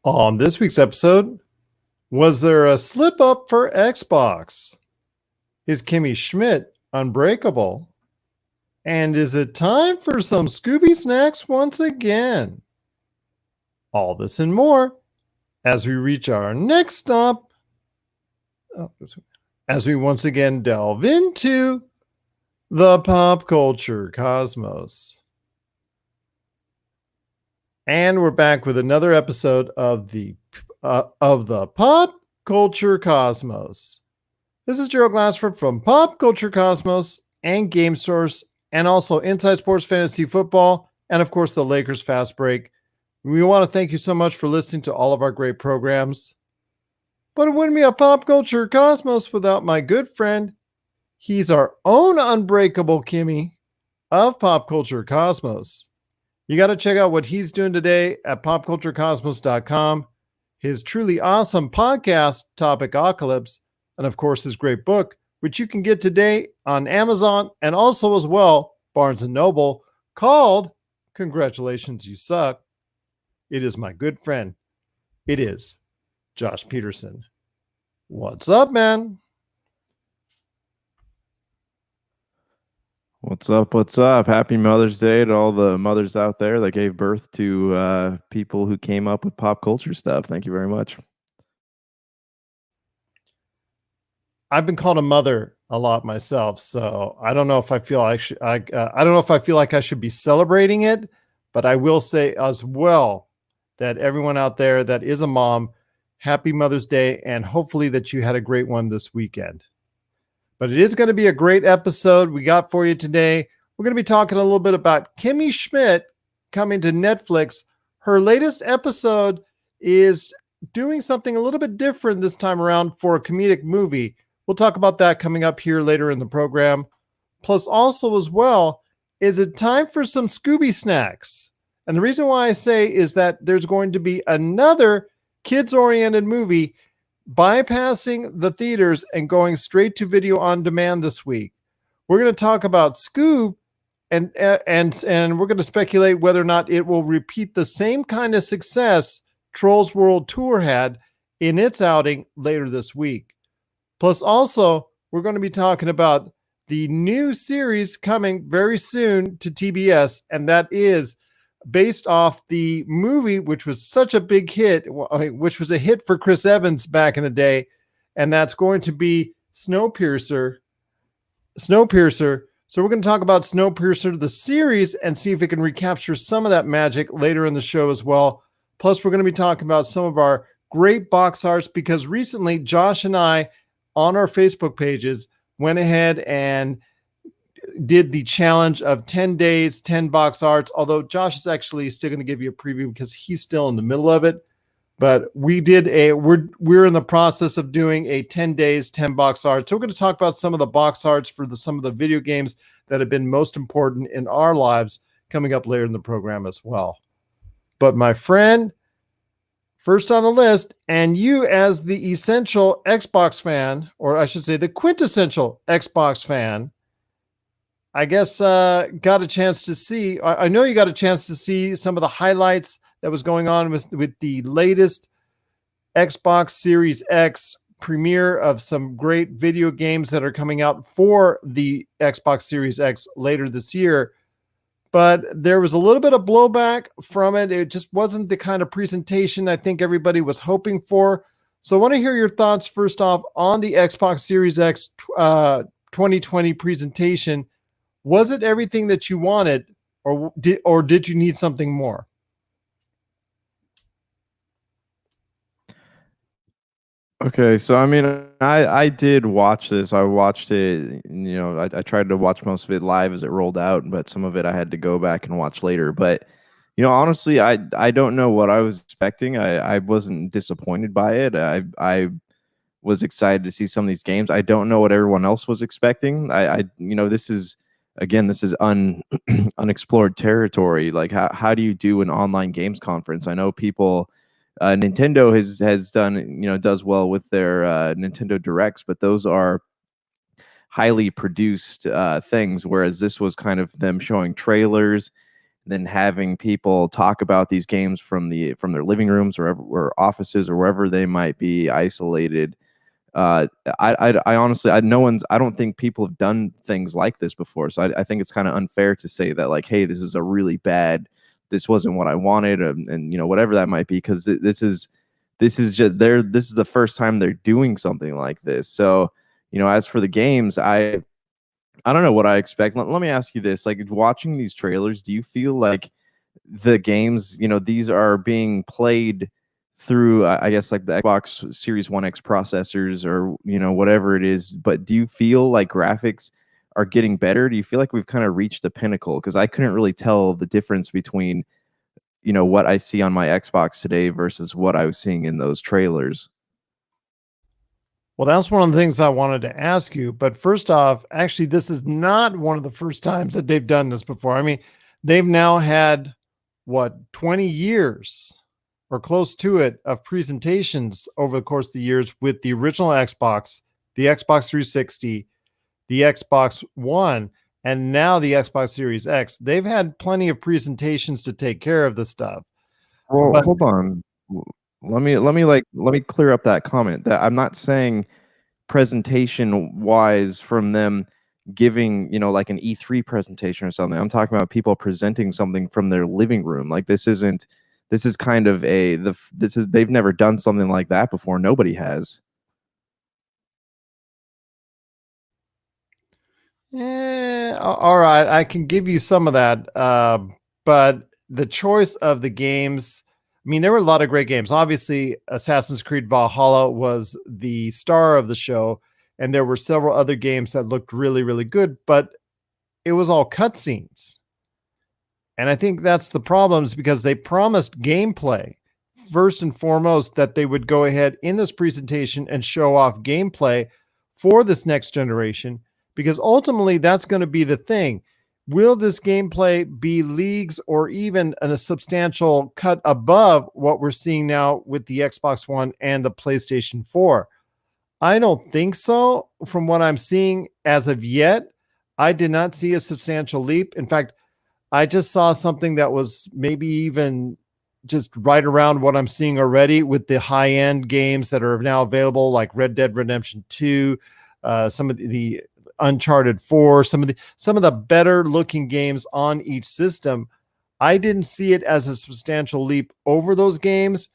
On this week's episode, was there a slip up for Xbox? Is Kimmy Schmidt unbreakable? And is it time for some Scooby snacks once again? All this and more as we reach our next stop, as we once again delve into the pop culture cosmos. And we're back with another episode of the Pop Culture Cosmos. This is Gerald Glassford from Pop Culture Cosmos and Game Source, and also Inside Sports Fantasy Football, and of course the Lakers Fast Break. We want to thank you so much for listening to all of our great programs. But it wouldn't be a Pop Culture Cosmos without my good friend. He's our own unbreakable Kimmy of Pop Culture Cosmos. You got to check out what he's doing today at popculturecosmos.com, his truly awesome podcast, Topicocalypse, and of course his great book, which you can get today on Amazon and also as well, Barnes & Noble, called Congratulations, You Suck. It is my good friend. It is Josh Peterson. What's up, man? What's up? What's up? Happy Mother's Day to all the mothers out there that gave birth to people who came up with pop culture stuff. Thank you very much. I've been called a mother a lot myself, so I don't know if I feel I should. I don't know if I feel like I should be celebrating it, but I will say as well that everyone out there that is a mom, happy Mother's Day, and hopefully that you had a great one this weekend. But it is going to be a great episode we got for you today. We're going to be talking a little bit about Kimmy Schmidt coming to Netflix. Her latest episode is doing something a little bit different this time around for a comedic movie. We'll talk about that coming up here later in the program. Plus, also as well, is it time for some Scooby snacks? And the reason why I say is that there's going to be another kids-oriented movie bypassing the theaters and going straight to video on demand this week. We're going to talk about Scoob, and we're going to speculate whether or not it will repeat the same kind of success Trolls World Tour had in its outing later this week. Plus, also, we're going to be talking about the new series coming very soon to TBS, and that is based off the movie, which was such a big hit, which was a hit for Chris Evans back in the day, and that's going to be Snowpiercer. So we're going to talk about Snowpiercer, the series, and see if it can recapture some of that magic later in the show as well. Plus, we're going to be talking about some of our great box arts, because recently Josh and I, on our Facebook pages, went ahead and did the challenge of 10 days, 10 box arts, although Josh is actually still going to give you a preview because he's still in the middle of it. But we're in the process of doing a 10 days, 10 box arts. So we're going to talk about some of the box arts for some of the video games that have been most important in our lives coming up later in the program as well. But my friend, first on the list, and you as the essential Xbox fan, or I should say the quintessential Xbox fan, I guess got a chance to see, I know you got a chance to see some of the highlights that was going on with the latest Xbox Series X premiere of some great video games that are coming out for the Xbox Series X later this year. But there was a little bit of blowback from it. It just wasn't the kind of presentation I think everybody was hoping for. So I want to hear your thoughts first off on the Xbox Series X 2020 presentation. Was it everything that you wanted, or did you need something more? Okay, so I mean, I did watch this. I watched it, I tried to watch most of it live as it rolled out, but some of it I had to go back and watch later. But, honestly, I don't know what I was expecting. I wasn't disappointed by it. I was excited to see some of these games. I don't know what everyone else was expecting. This is, again, this is unexplored territory. Like, how do you do an online games conference? I know people, Nintendo has done, does well with their Nintendo Directs, but those are highly produced things, whereas this was kind of them showing trailers then having people talk about these games from their living rooms or offices or wherever they might be isolated. I honestly, I don't think people have done things like this before. So I think it's kind of unfair to say that like, hey, this is a really bad, this wasn't what I wanted, and you know, whatever that might be, because this is just this is the first time they're doing something like this. So, you know, as for the games, I don't know what I expect. Let me ask you this: like, watching these trailers, do you feel like the games, you know, these are being played through, I guess, like the Xbox Series One X processors, or you know, whatever it is? But do you feel like graphics are getting better? Do you feel like we've kind of reached the pinnacle? Because I couldn't really tell the difference between, you know, what I see on my Xbox today versus what I was seeing in those trailers. Well, that's one of the things I wanted to ask you. But first off, actually, this is not one of the first times that they've done this before. I mean, they've now had what, 20 years or close to it of presentations over the course of the years with the original Xbox, the Xbox 360, the Xbox One, and now the Xbox Series X. They've had plenty of presentations to take care of this stuff. Well, But hold on. Let me clear up that comment. That I'm not saying presentation wise from them giving, you know, like an E3 presentation or something. I'm talking about people presenting something from their living room. Like this isn't, this is kind of this is, they've never done something like that before. Nobody has. all right, I can give you some of that. But the choice of the games, I mean, there were a lot of great games. Obviously, Assassin's Creed Valhalla was the star of the show, and there were several other games that looked really, really good, but it was all cutscenes. And I think that's the problems because they promised gameplay first and foremost, that they would go ahead in this presentation and show off gameplay for this next generation, because ultimately that's going to be the thing. Will this gameplay be leagues or even a substantial cut above what we're seeing now with the Xbox One and the PlayStation 4? I don't think so. From what I'm seeing as of yet, I did not see a substantial leap. In fact, I just saw something that was maybe even just right around what I'm seeing already with the high end games that are now available, like Red Dead Redemption 2, some of the Uncharted 4, some of the better looking games on each system. I didn't see it as a substantial leap over those games,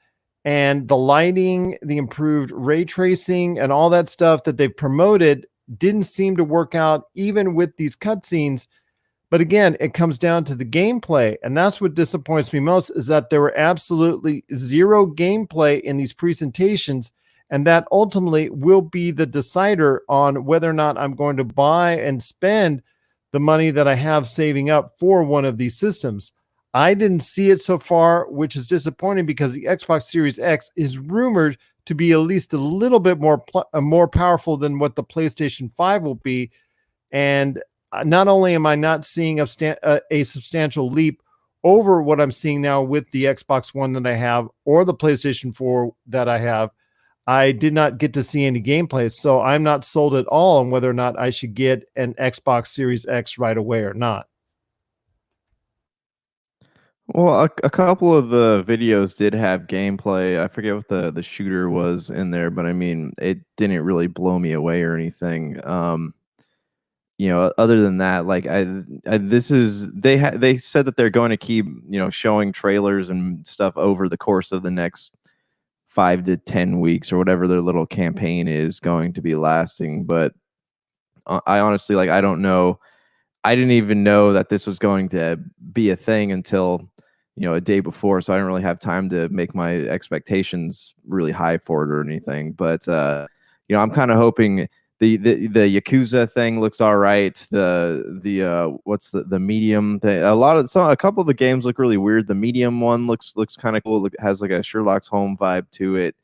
and the lighting, the improved ray tracing, and all that stuff that they've promoted didn't seem to work out even with these cutscenes. But again, it comes down to the gameplay. And that's what disappoints me most, is that there were absolutely zero gameplay in these presentations. And that ultimately will be the decider on whether or not I'm going to buy and spend the money that I have saving up for one of these systems. I didn't see it so far, which is disappointing because the Xbox Series X is rumored to be at least a little bit more powerful than what the PlayStation 5 will be. And not only am I not seeing a substantial leap over what I'm seeing now with the Xbox One that I have or the PlayStation 4 that I have, I did not get to see any gameplay. So I'm not sold at all on whether or not I should get an Xbox Series X right away or not. Well, a couple of the videos did have gameplay. I forget what the shooter was in there, but I mean, it didn't really blow me away or anything. You know, other than that, like this is they said that they're going to keep, you know, showing trailers and stuff over the course of the next 5 to 10 weeks or whatever their little campaign is going to be lasting. But I honestly, like, I don't know. I didn't even know that this was going to be a thing until, you know, a day before. So I don't really have time to make my expectations really high for it or anything. But you know, I'm kind of hoping the Yakuza thing looks all right. The what's the medium thing? A couple of the games look really weird. The medium one looks kind of cool. It has like a Sherlock's Home vibe to it.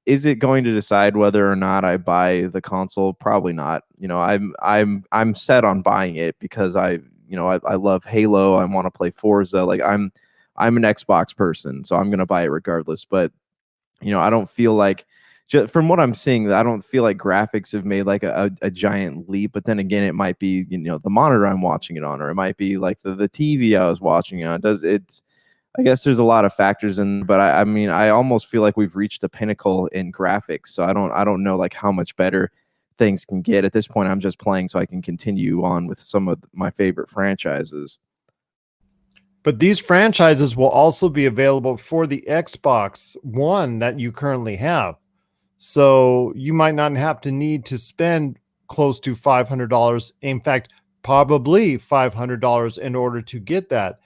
Is it going to decide whether or not I buy the console? Probably not. You know, I'm set on buying it because I love Halo. I want to play Forza. Like I'm an Xbox person, so I'm gonna buy it regardless. But you know, I don't feel like from what I'm seeing, I don't feel like graphics have made like a giant leap. But then again, it might be, you know, the monitor I'm watching it on, or it might be like the TV I was watching it on. I guess there's a lot of factors in, but I mean, I almost feel like we've reached a pinnacle in graphics. So I don't know like how much better things can get at this point. I'm just playing so I can continue on with some of my favorite franchises. But these franchises will also be available for the Xbox One that you currently have. So you might not have to need to spend close to $500. In fact, probably $500 in order to get that.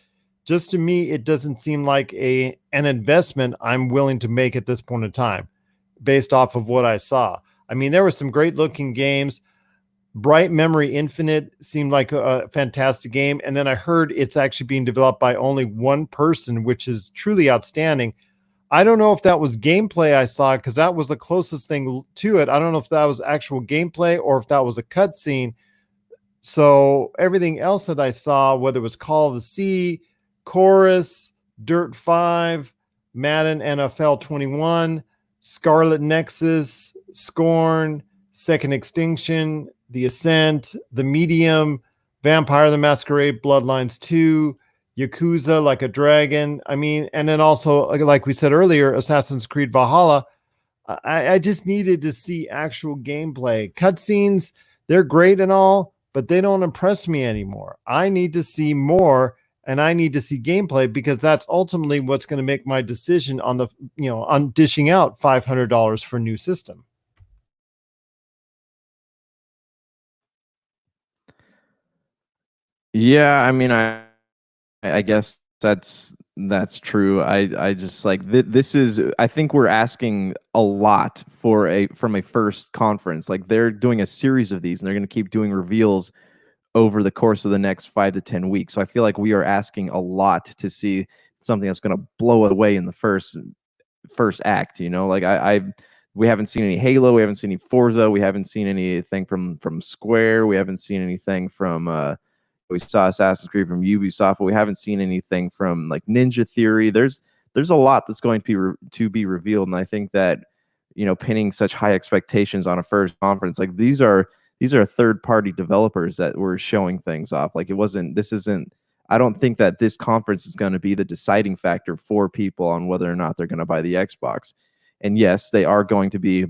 Just to me, it doesn't seem like an investment I'm willing to make at this point in time, based off of what I saw. I mean, there were some great looking games. Bright Memory Infinite seemed like a fantastic game. And then I heard it's actually being developed by only one person, which is truly outstanding. I don't know if that was gameplay I saw, because that was the closest thing to it. I don't know if that was actual gameplay or if that was a cutscene. So everything else that I saw, whether it was Call of the Sea, Chorus, Dirt 5, Madden NFL 21, Scarlet Nexus, Scorn, Second Extinction, The Ascent, The Medium, Vampire the Masquerade, Bloodlines 2, Yakuza Like a Dragon. I mean, and then also, like we said earlier, Assassin's Creed Valhalla. I just needed to see actual gameplay. Cutscenes, they're great and all, but they don't impress me anymore. I need to see more, and I need to see gameplay, because that's ultimately what's going to make my decision on on dishing out $500 for a new system. Yeah, I mean, I guess that's true. I just like this is, I think we're asking a lot for a from a first conference. Like they're doing a series of these and they're going to keep doing reveals over the course of the next 5 to 10 weeks. So I feel like we are asking a lot to see something that's going to blow away in the first act, you know? Like I we haven't seen any Halo, we haven't seen any Forza, we haven't seen anything from Square, we haven't seen anything from we saw Assassin's Creed from Ubisoft, but we haven't seen anything from like Ninja Theory. There's a lot that's going to be revealed, and I think that, you know, pinning such high expectations on a first conference, like these are third party developers that were showing things off. Like it wasn't this isn't I don't think that this conference is going to be the deciding factor for people on whether or not they're going to buy the Xbox. And yes, they are going to be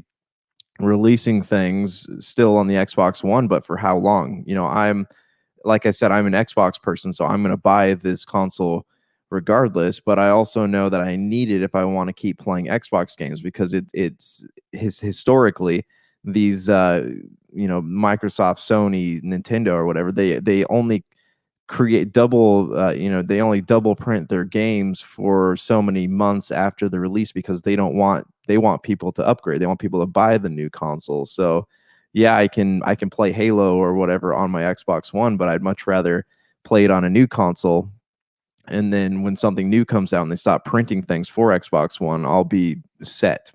releasing things still on the Xbox One, but for how long? You know, like I said, I'm an Xbox person, so I'm going to buy this console regardless. But I also know that I need it if I want to keep playing Xbox games, because historically these you know, Microsoft, Sony, Nintendo, or whatever, they only create double you know, they only double print their games for so many months after the release, because they want people to upgrade, they want people to buy the new console. So yeah, I can play Halo or whatever on my Xbox One, but I'd much rather play it on a new console. And then when something new comes out and they stop printing things for Xbox One, I'll be set.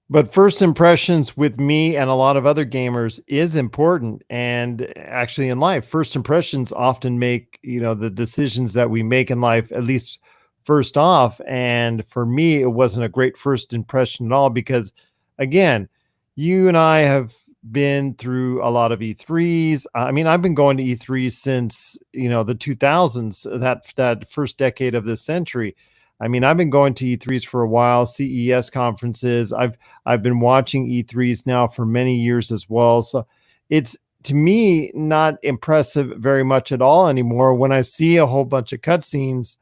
But first impressions with me and a lot of other gamers is important. And actually in life, first impressions often make, the decisions that we make in life, at least first off. And for me, it wasn't a great first impression at all, because again, you and I have been through a lot of E3s. I mean, I've been going to E3 since, the 2000s, that first decade of this century. I mean, I've been going to E3s for a while, CES conferences. I've been watching E3s now for many years as well. So it's, to me, not impressive very much at all anymore when I see a whole bunch of cutscenes,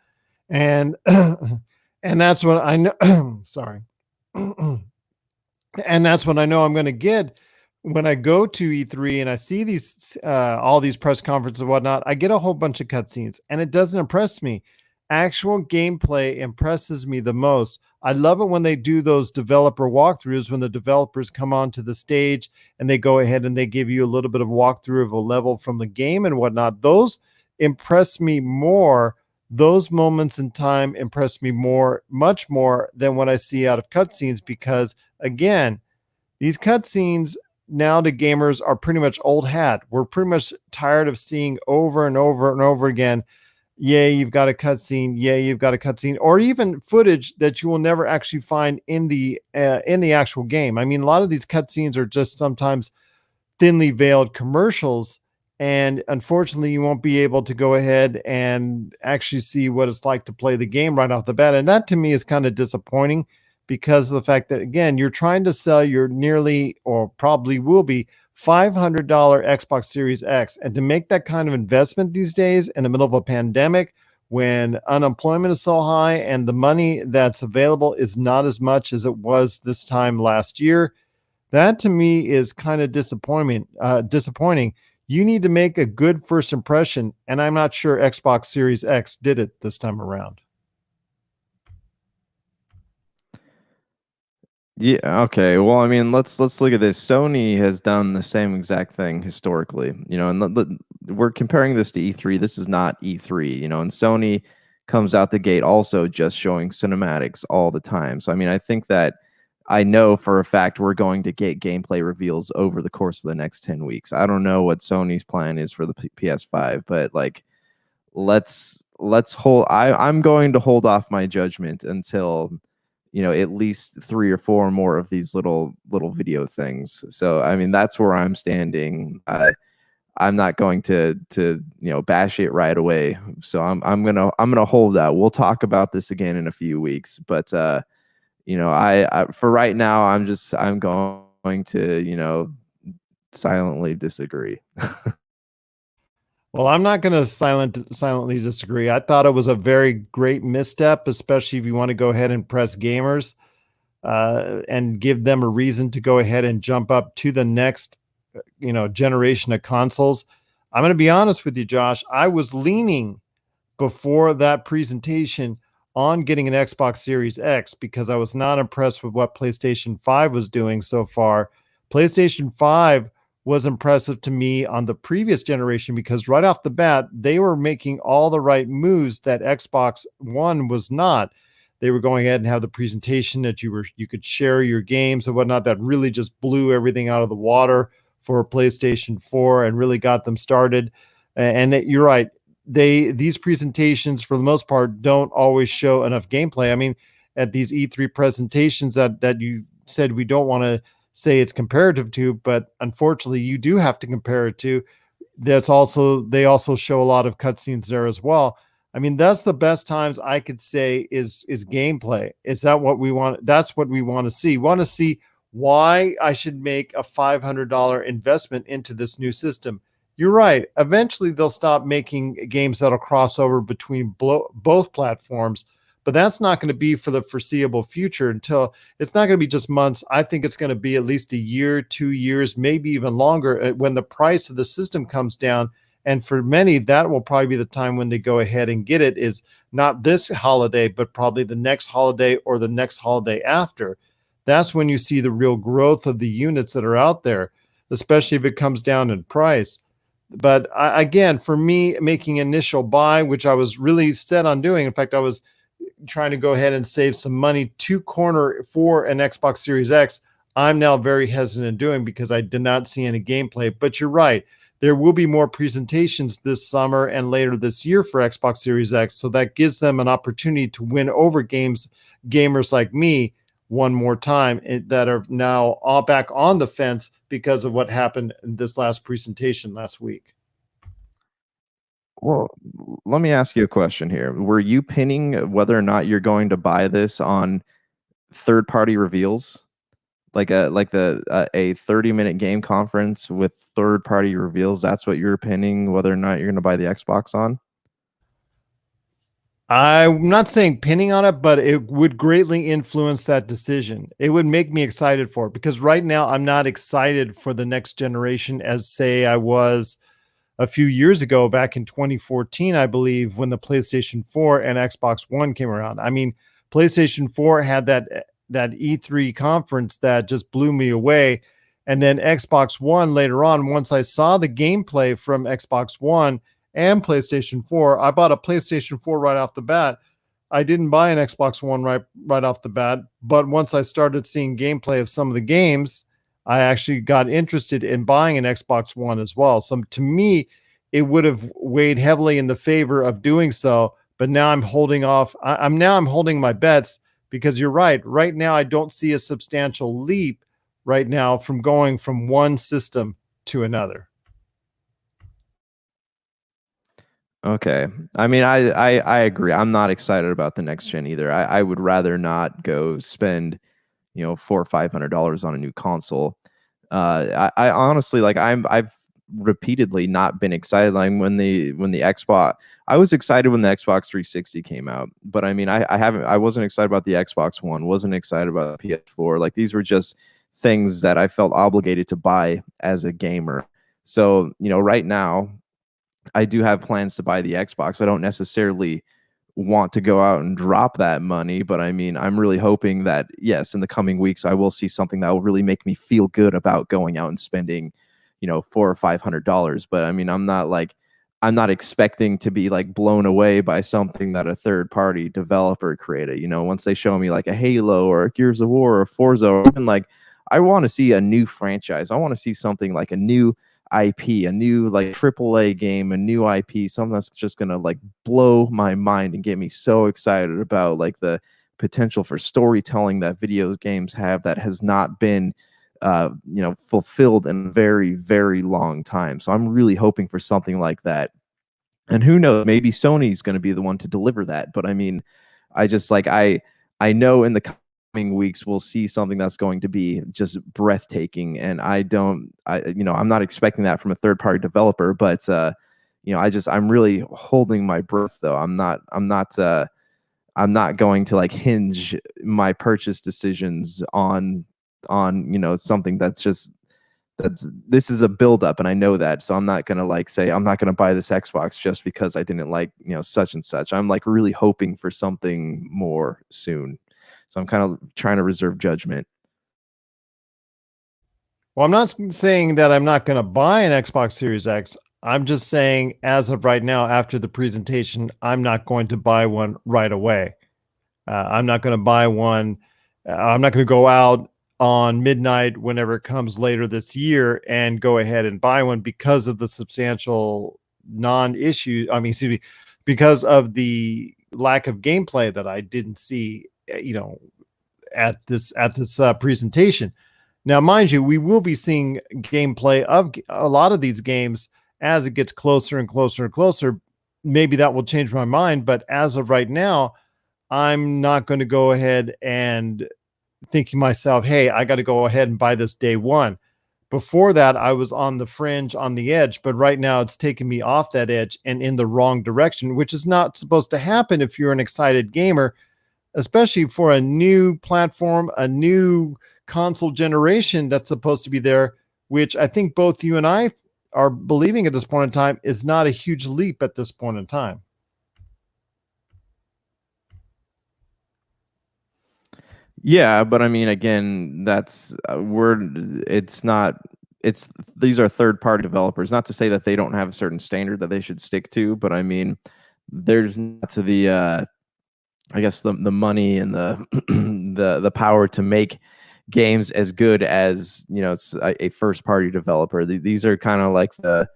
and and that's what I know. Sorry. And that's what I know I'm going to get when I go to E3 and I see these all these press conferences and whatnot. I get a whole bunch of cutscenes, and it doesn't impress me. Actual gameplay impresses me the most. I love it when they do those developer walkthroughs, when the developers come onto the stage and they go ahead and they give you a little bit of walkthrough of a level from the game and whatnot. Those impress me more. Those moments in time impress me more, much more than what I see out of cutscenes, because again, these cutscenes now to gamers are pretty much old hat. We're pretty much tired of seeing over and over and over again Yeah, you've got a cutscene. Yeah, you've got a cutscene, or even footage that you will never actually find in the actual game. I mean, a lot of these cutscenes are just sometimes thinly veiled commercials, and unfortunately, you won't be able to go ahead and actually see what it's like to play the game right off the bat. And that to me is kind of disappointing because of the fact that again, you're trying to sell your nearly or probably will be $500 Xbox Series X. And to make that kind of investment these days in the middle of a pandemic, when unemployment is so high and the money that's available is not as much as it was this time last year, that to me is kind of disappointing. You need to make a good first impression, and I'm not sure Xbox Series X did it this time around. Yeah, okay. Well, I mean, let's look at this. Sony has done the same exact thing historically, and we're comparing this to E3. This is not E3, and Sony comes out the gate also just showing cinematics all the time. So, I mean, I think that I know for a fact we're going to get gameplay reveals over the course of the next 10 weeks. I don't know what Sony's plan is for the PS5, but like let's hold I'm going to hold off my judgment until at least three or four more of these little video things. So I mean that's where I'm standing. I'm not going to bash it right away. So I'm gonna hold out. We'll talk about this again in a few weeks. But I for right now I'm going to silently disagree. Well, I'm not going to silently disagree. I thought it was a very great misstep, especially if you want to go ahead and press gamers and give them a reason to go ahead and jump up to the next, generation of consoles. I'm going to be honest with you, Josh. I was leaning before that presentation on getting an Xbox Series X because I was not impressed with what PlayStation 5 was doing so far. PlayStation 5 was impressive to me on the previous generation because right off the bat, they were making all the right moves that Xbox One was not. They were going ahead and have the presentation that you could share your games and whatnot. That really just blew everything out of the water for PlayStation 4 and really got them started. And you're right, these presentations for the most part don't always show enough gameplay. I mean, at these E3 presentations that you said we don't want to say it's comparative to, but unfortunately you do have to compare it to. They also show a lot of cutscenes there as well. I mean, that's the best times I could say is gameplay. Is that what we want? That's what we want to see. We want to see why I should make a $500 investment into this new system. You're right. Eventually, they'll stop making games that'll cross over between both platforms, but that's not going to be for the foreseeable future until it's not going to be just months. I think it's going to be at least a year, 2 years, maybe even longer when the price of the system comes down. And for many, that will probably be the time when they go ahead and get it is not this holiday, but probably the next holiday or the next holiday after. That's when you see the real growth of the units that are out there, especially if it comes down in price. But again, for me, making initial buy, which I was really set on doing. In fact, I was trying to go ahead and save some money to corner for an Xbox Series X. I'm now very hesitant in doing because I did not see any gameplay. But you're right. There will be more presentations this summer and later this year for Xbox Series X. So that gives them an opportunity to win over gamers like me one more time that are now all back on the fence because of what happened in this last presentation last week. Well, let me ask you a question here. Were you pinning whether or not you're going to buy this on third-party reveals? A 30-minute game conference with third-party reveals, that's what you're pinning whether or not you're going to buy the Xbox on? I'm not saying pinning on it, but it would greatly influence that decision. It would make me excited for it because right now I'm not excited for the next generation as say I was a few years ago, back in 2014, I believe, when the PlayStation 4 and Xbox One came around. I mean, PlayStation 4 had that E3 conference that just blew me away. And then Xbox One later on, once I saw the gameplay from Xbox One and PlayStation 4, I bought a PlayStation 4 right off the bat. I didn't buy an Xbox One right off the bat, but once I started seeing gameplay of some of the games, I actually got interested in buying an Xbox One as well. So to me, it would have weighed heavily in the favor of doing so. But now I'm holding off. I'm holding my bets because you're right. Right now, I don't see a substantial leap right now from going from one system to another. Okay. I mean, I agree. I'm not excited about the next gen either. I would rather not go spend, $400 or $500 on a new console. I honestly like I've repeatedly not been excited. Like when the Xbox, I was excited when the Xbox 360 came out, but I mean, I wasn't excited about the Xbox One, wasn't excited about the PS4. Like these were just things that I felt obligated to buy as a gamer. So, right now I do have plans to buy the Xbox. I don't necessarily want to go out and drop that money, but I mean, I'm really hoping that yes, in the coming weeks, I will see something that will really make me feel good about going out and spending, $400 or $500. But I mean, I'm not expecting to be like blown away by something that a third party developer created. Once they show me like a Halo or a Gears of War or Forza, or even like I want to see a new franchise. I want to see something like a new IP, a new like AAA game, a new IP, something that's just gonna like blow my mind and get me so excited about like the potential for storytelling that video games have that has not been fulfilled in a very, very long time. So I'm really hoping for something like that. And who knows, maybe Sony's going to be the one to deliver that. But I mean, I just like I know in the coming weeks we'll see something that's going to be just breathtaking, and I'm not expecting that from a third party developer, but I'm really holding my breath though. I'm not going to like hinge my purchase decisions on something that's this is a buildup, and I know that. So I'm not gonna like say I'm not gonna buy this Xbox just because I didn't like such and such. I'm like really hoping for something more soon. So I'm kind of trying to reserve judgment. Well, I'm not saying that I'm not going to buy an Xbox Series X. I'm just saying, as of right now, after the presentation, I'm not going to buy one right away. I'm not going to buy one. I'm not going to go out on midnight whenever it comes later this year and go ahead and buy one because of the substantial non-issue. I mean, excuse me, because of the lack of gameplay that I didn't see, at this presentation. Now, mind you, we will be seeing gameplay of a lot of these games as it gets closer and closer and closer. Maybe that will change my mind, but as of right now, I'm not going to go ahead and thinking myself, hey, I got to go ahead and buy this day one. Before that, I was on the fringe, on the edge, but right now it's taking me off that edge and in the wrong direction, which is not supposed to happen if you're an excited gamer, especially for a new platform, a new console generation that's supposed to be there, which I think both you and I are believing at this point in time is not a huge leap at this point in time. Yeah, but I mean, again, that's it's not, it's, these are third party developers. Not to say that they don't have a certain standard that they should stick to, but I mean, there's not to the, I guess the money and the, the power to make games as good as, it's a first party developer. These are kind of like the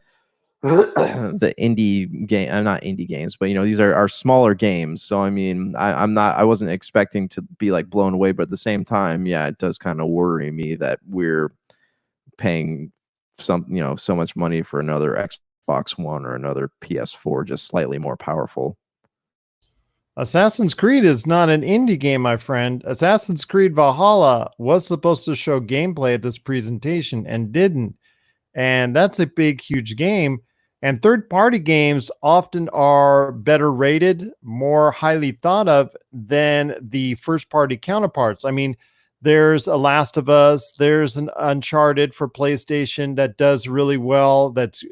indie game. I'm not indie games, but these are smaller games. So I mean, I wasn't expecting to be like blown away, but at the same time, yeah, it does kind of worry me that we're paying so much money for another Xbox One or another PS4, just slightly more powerful. Assassin's Creed is not an indie game, my friend. Assassin's Creed Valhalla was supposed to show gameplay at this presentation and didn't. And that's a big, huge game. And third party games often are better rated, more highly thought of than the first party counterparts. I mean, there's a Last of Us, there's an Uncharted for PlayStation that does really well, that's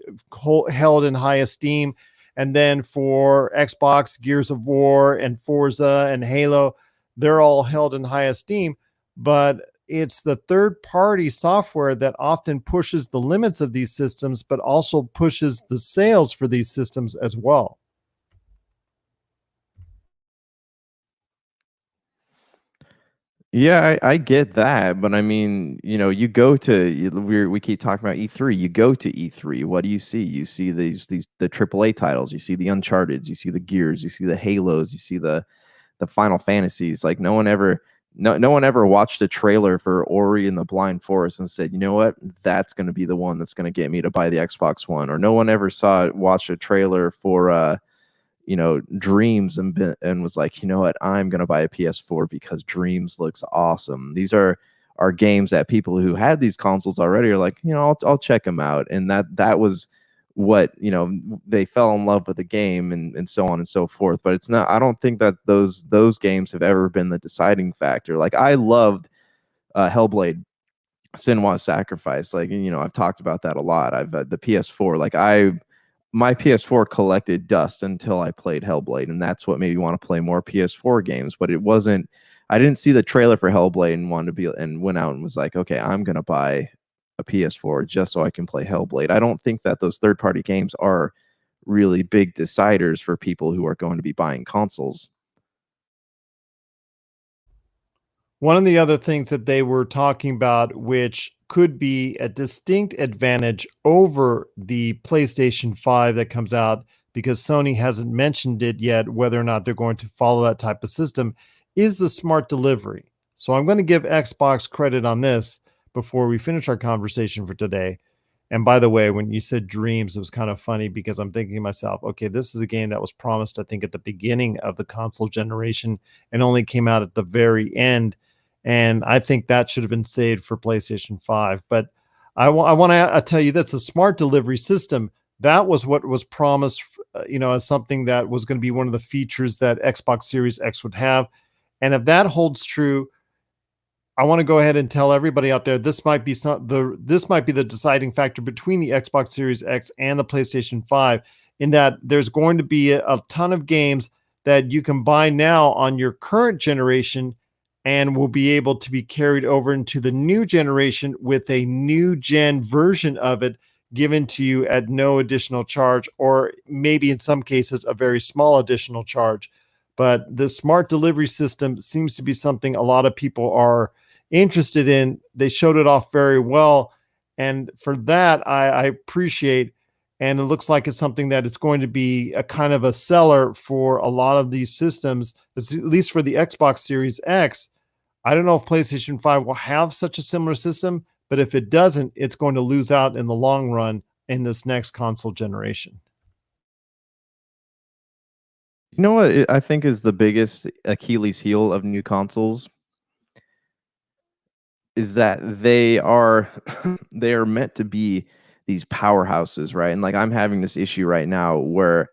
held in high esteem. And then for Xbox, Gears of War and Forza and Halo, they're all held in high esteem. But it's the third party software that often pushes the limits of these systems, but also pushes the sales for these systems as well. Yeah, I get that, but I mean, you go to we keep talking about E3. You go to E3. What do you see? You see these the AAA titles. You see the Uncharted's. You see the Gears. You see the Halos. You see the Final Fantasies. Like no one ever watched a trailer for Ori and the Blind Forest and said, you know what, that's going to be the one that's going to get me to buy the Xbox One. Or no one ever watched a trailer for Dreams and was like, you know what, I'm gonna buy a PS4 because Dreams looks awesome. These are games that people who had these consoles already are like, I'll check them out, and that was what they fell in love with the game and so on and so forth. But it's not. I don't think that those games have ever been the deciding factor. Like I loved Hellblade. Senua's Sacrifice, like I've talked about that a lot. I've the PS4, like my PS4 collected dust until I played Hellblade, and that's what made me want to play more PS4 games. But it wasn't. I didn't see the trailer for Hellblade and wanted to be and went out and was like, okay, I'm gonna buy a PS4 just so I can play Hellblade. I don't think that those third party games are really big deciders for people who are going to be buying consoles. One of the other things that they were talking about, which could be a distinct advantage over the PlayStation 5 that comes out, because Sony hasn't mentioned it yet, whether or not they're going to follow that type of system, is the smart delivery. So I'm going to give Xbox credit on this before we finish our conversation for today. And by the way, when you said Dreams, it was kind of funny because I'm thinking to myself, okay, this is a game that was promised, I think, at the beginning of the console generation and only came out at the very end. And I think that should have been saved for PlayStation 5. But I want to tell you that's a smart delivery system. That was what was promised, as something that was going to be one of the features that Xbox Series X would have. And if that holds true, I want to go ahead and tell everybody out there this might be the deciding factor between the Xbox Series X and the PlayStation 5, in that there's going to be a ton of games that you can buy now on your current generation and will be able to be carried over into the new generation with a new gen version of it given to you at no additional charge, or maybe in some cases a very small additional charge. But the smart delivery system seems to be something a lot of people are interested in. They showed it off very well, and for that I appreciate. And it looks like it's something that it's going to be a kind of a seller for a lot of these systems, at least for the Xbox Series X. I don't know if PlayStation 5 will have such a similar system, but if it doesn't, it's going to lose out in the long run in this next console generation. You know what I think is the biggest Achilles heel of new consoles is that they are they are meant to be these powerhouses, right? And like I'm having this issue right now where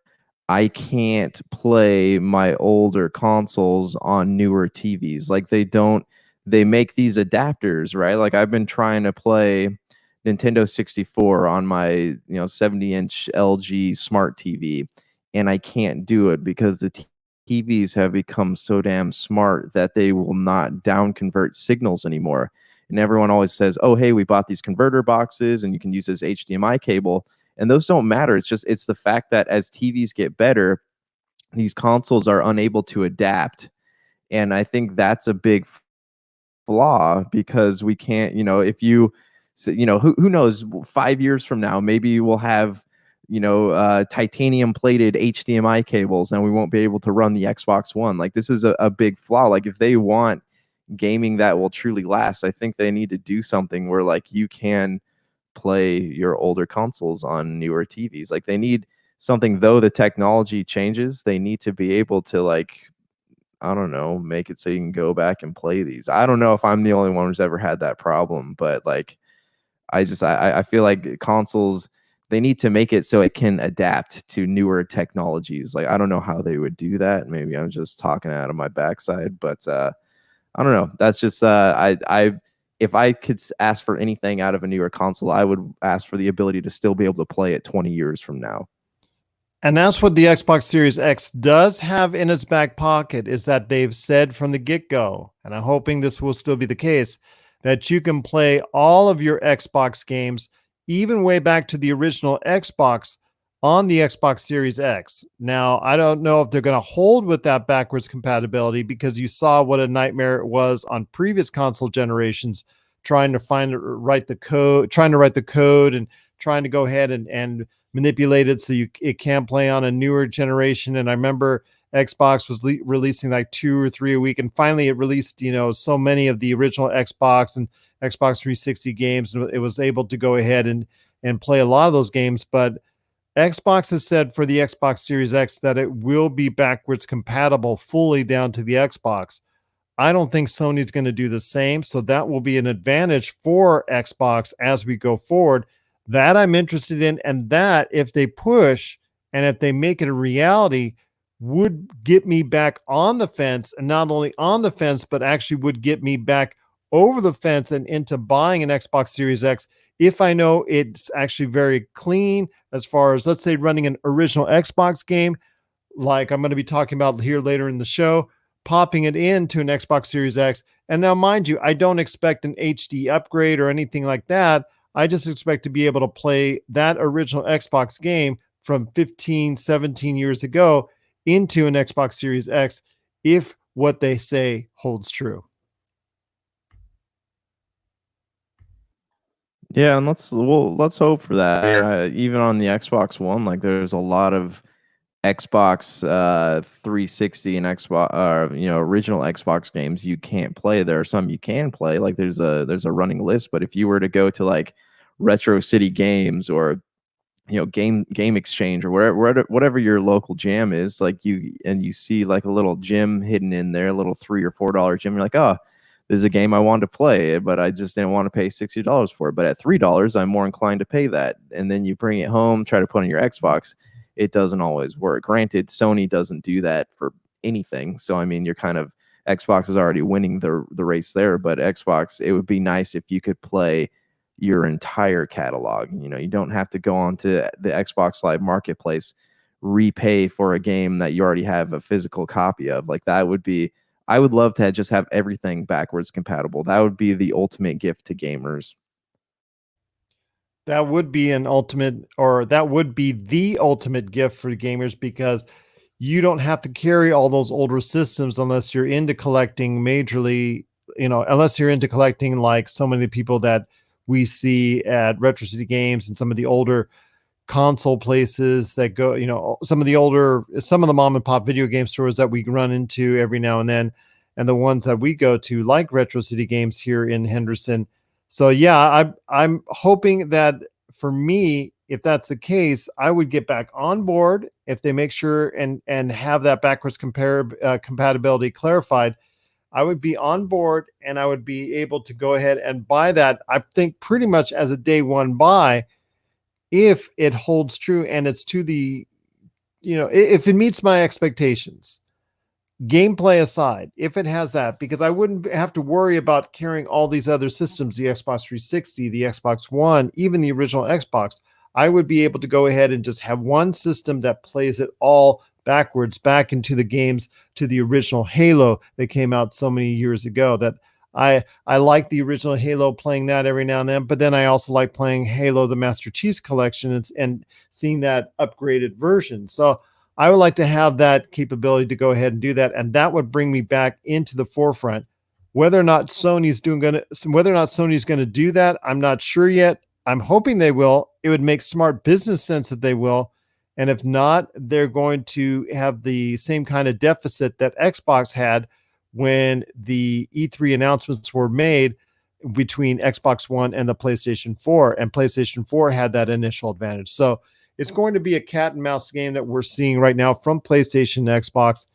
I can't play my older consoles on newer TVs. Like they make these adapters, right? Like I've been trying to play Nintendo 64 on my, 70-inch LG smart TV, and I can't do it because the TVs have become so damn smart that they will not down convert signals anymore. And everyone always says, "Oh, hey, we bought these converter boxes and you can use this HDMI cable." And those don't matter. It's the fact that as TVs get better, these consoles are unable to adapt. And I think that's a big flaw because we can't, if you who knows, 5 years from now, maybe we'll have titanium plated HDMI cables and we won't be able to run the Xbox One. Like this is a big flaw. Like if they want gaming that will truly last, I think they need to do something where like you can play your older consoles on newer TVs. Like they need something, though the technology changes, they need to be able to, like, I don't know, make it so you can go back and play these. I don't know if I'm the only one who's ever had that problem, but like I feel like consoles, they need to make it so it can adapt to newer technologies. Like I don't know how they would do that. Maybe I'm just talking out of my backside, but I don't know. That's just I if I could ask for anything out of a newer console, I would ask for the ability to still be able to play it 20 years from now. And that's what the Xbox Series X does have in its back pocket, is that they've said from the get-go, and I'm hoping this will still be the case, that you can play all of your Xbox games, even way back to the original Xbox, on the Xbox Series X. Now, I don't know if they're going to hold with that backwards compatibility, because you saw what a nightmare it was on previous console generations, trying to write the code and trying to go ahead and manipulate it so it can play on a newer generation. And I remember Xbox was releasing like 2 or 3 a week, and finally it released, so many of the original Xbox and Xbox 360 games, and it was able to go ahead and play a lot of those games. But Xbox has said for the Xbox Series X that it will be backwards compatible fully down to the Xbox. I don't think Sony's going to do the same, so that will be an advantage for Xbox as we go forward. That I'm interested in, and that, if they push and if they make it a reality, would get me back on the fence, and not only on the fence, but actually would get me back over the fence and into buying an Xbox Series X if I know it's actually very clean as far as, let's say, running an original Xbox game, like I'm going to be talking about here later in the show, popping it into an Xbox Series X. And now, mind you, I don't expect an HD upgrade or anything like that. I just expect to be able to play that original Xbox game from 15, 17 years ago into an Xbox Series X, if what they say holds true. Yeah, and let's hope for that. Even on the Xbox One, like there's a lot of Xbox 360 and Xbox, original Xbox games you can't play. There are some you can play. Like there's a running list, but if you were to go to like Retro City Games or Game Exchange or whatever your local jam is, like you see like a little gym hidden in there, a little $3 or $4 gym, you're like, oh, this is a game I wanted to play, but I just didn't want to pay $60 for it. But at $3, I'm more inclined to pay that. And then you bring it home, try to put on your Xbox. It doesn't always work. Granted, Sony doesn't do that for anything. So I mean, you're kind of, Xbox is already winning the race there. But Xbox, it would be nice if you could play your entire catalog. You don't have to go on to the Xbox Live Marketplace, repay for a game that you already have a physical copy of. Like that would be, I would love to just have everything backwards compatible. That would be the ultimate gift to gamers. That would be that would be the ultimate gift for gamers, because you don't have to carry all those older systems unless you're into collecting majorly, unless you're into collecting like so many people that we see at Retro City Games and some of the older console places that go, some of the mom and pop video game stores that we run into every now and then, and the ones that we go to, like Retro City Games here in Henderson. So yeah, I'm hoping that for me, if that's the case, I would get back on board if they make sure and have that backwards compatibility clarified. I would be on board, and I would be able to go ahead and buy that, I think, pretty much as a day one buy, if it holds true and it's to the, if it meets my expectations. Gameplay aside, if it has that, because I wouldn't have to worry about carrying all these other systems, the Xbox 360, the Xbox One, even the original Xbox. I would be able to go ahead and just have one system that plays it all backwards back into the games, to the original Halo that came out so many years ago. That I like the original Halo, playing that every now and then, but then I also like playing Halo the Master Chief's Collection and seeing that upgraded version. So I would like to have that capability to go ahead and do that, and that would bring me back into the forefront. Whether or not Sony's going to do that, I'm not sure yet. I'm hoping they will. It would make smart business sense that they will. And if not, they're going to have the same kind of deficit that Xbox had when the E3 announcements were made between Xbox One and the PlayStation 4, and PlayStation 4 had that initial advantage. So it's going to be a cat and mouse game that we're seeing right now from PlayStation to Xbox.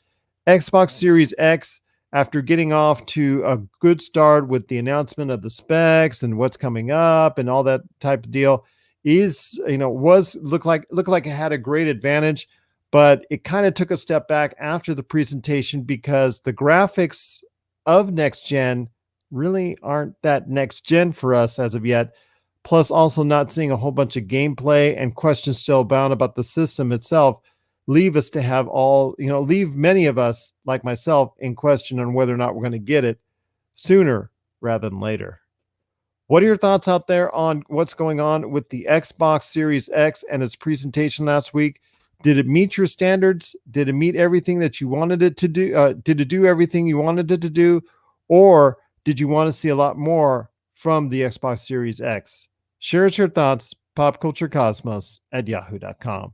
Xbox Series X, after getting off to a good start with the announcement of the specs and what's coming up and all that type of deal, looked like it had a great advantage, but it kind of took a step back after the presentation, because the graphics of next gen really aren't that next gen for us as of yet. Plus, also not seeing a whole bunch of gameplay and questions still abound about the system itself leave many of us, like myself, in question on whether or not we're going to get it sooner rather than later. What are your thoughts out there on what's going on with the Xbox Series X and its presentation last week? Did it meet your standards? Did it meet everything that you wanted it to do? Did it do everything you wanted it to do? Or did you want to see a lot more from the Xbox Series X? Share us your thoughts, popculturecosmos@yahoo.com.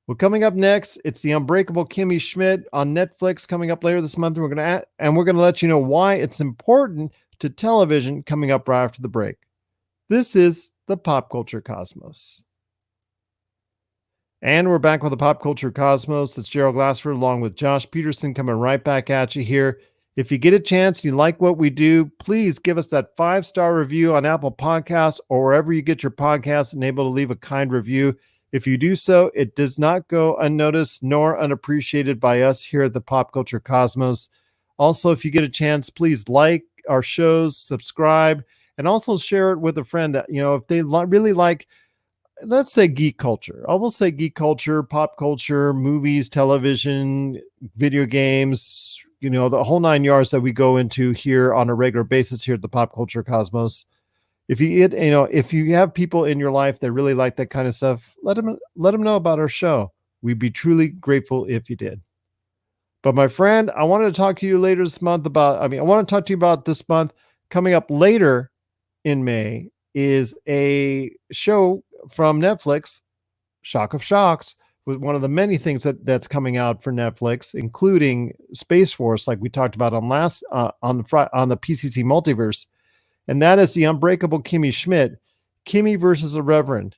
Well, coming up next, it's the Unbreakable Kimmy Schmidt on Netflix coming up later this month. We're going to let you know why it's important to television coming up right after the break. This is the Pop Culture Cosmos. And we're back with the Pop Culture Cosmos. It's Gerald Glassford along with Josh Peterson coming right back at you here. If you get a chance, you like what we do, please give us that 5-star review on Apple Podcasts or wherever you get your podcasts and able to leave a kind review. If you do so, it does not go unnoticed nor unappreciated by us here at the Pop Culture Cosmos. Also, if you get a chance, please like our shows, subscribe, and also share it with a friend that, if they really like, let's say geek culture. I will say geek culture, pop culture, movies, television, video games, the whole 9 yards that we go into here on a regular basis here at the Pop Culture Cosmos. If you have people in your life that really like that kind of stuff, let them know about our show. We'd be truly grateful if you did. But my friend, I wanted to talk to you later this month about this month. Coming up later in May is a show from Netflix, Shock of Shocks, with one of the many things that's coming out for Netflix, including Space Force, like we talked about on the PCC Multiverse. And that is the Unbreakable Kimmy Schmidt, Kimmy versus a Reverend.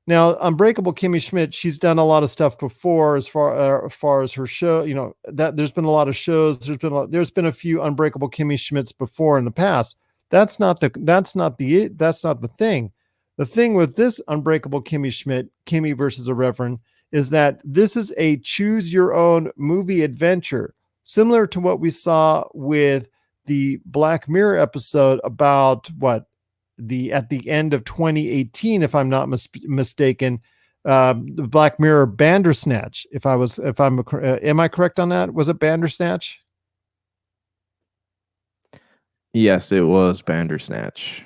Now, Unbreakable Kimmy Schmidt, she's done a lot of stuff before as far as her show. That there's been a lot of shows. There's been a few Unbreakable Kimmy Schmidts before in the past. That's not the thing. The thing with this Unbreakable Kimmy Schmidt, Kimmy versus a Reverend, is that this is a choose your own movie adventure, similar to what we saw with the Black Mirror episode about at the end of 2018, if I'm not mistaken, the Black Mirror Bandersnatch. Am I correct on that? Was it Bandersnatch? Yes, it was Bandersnatch.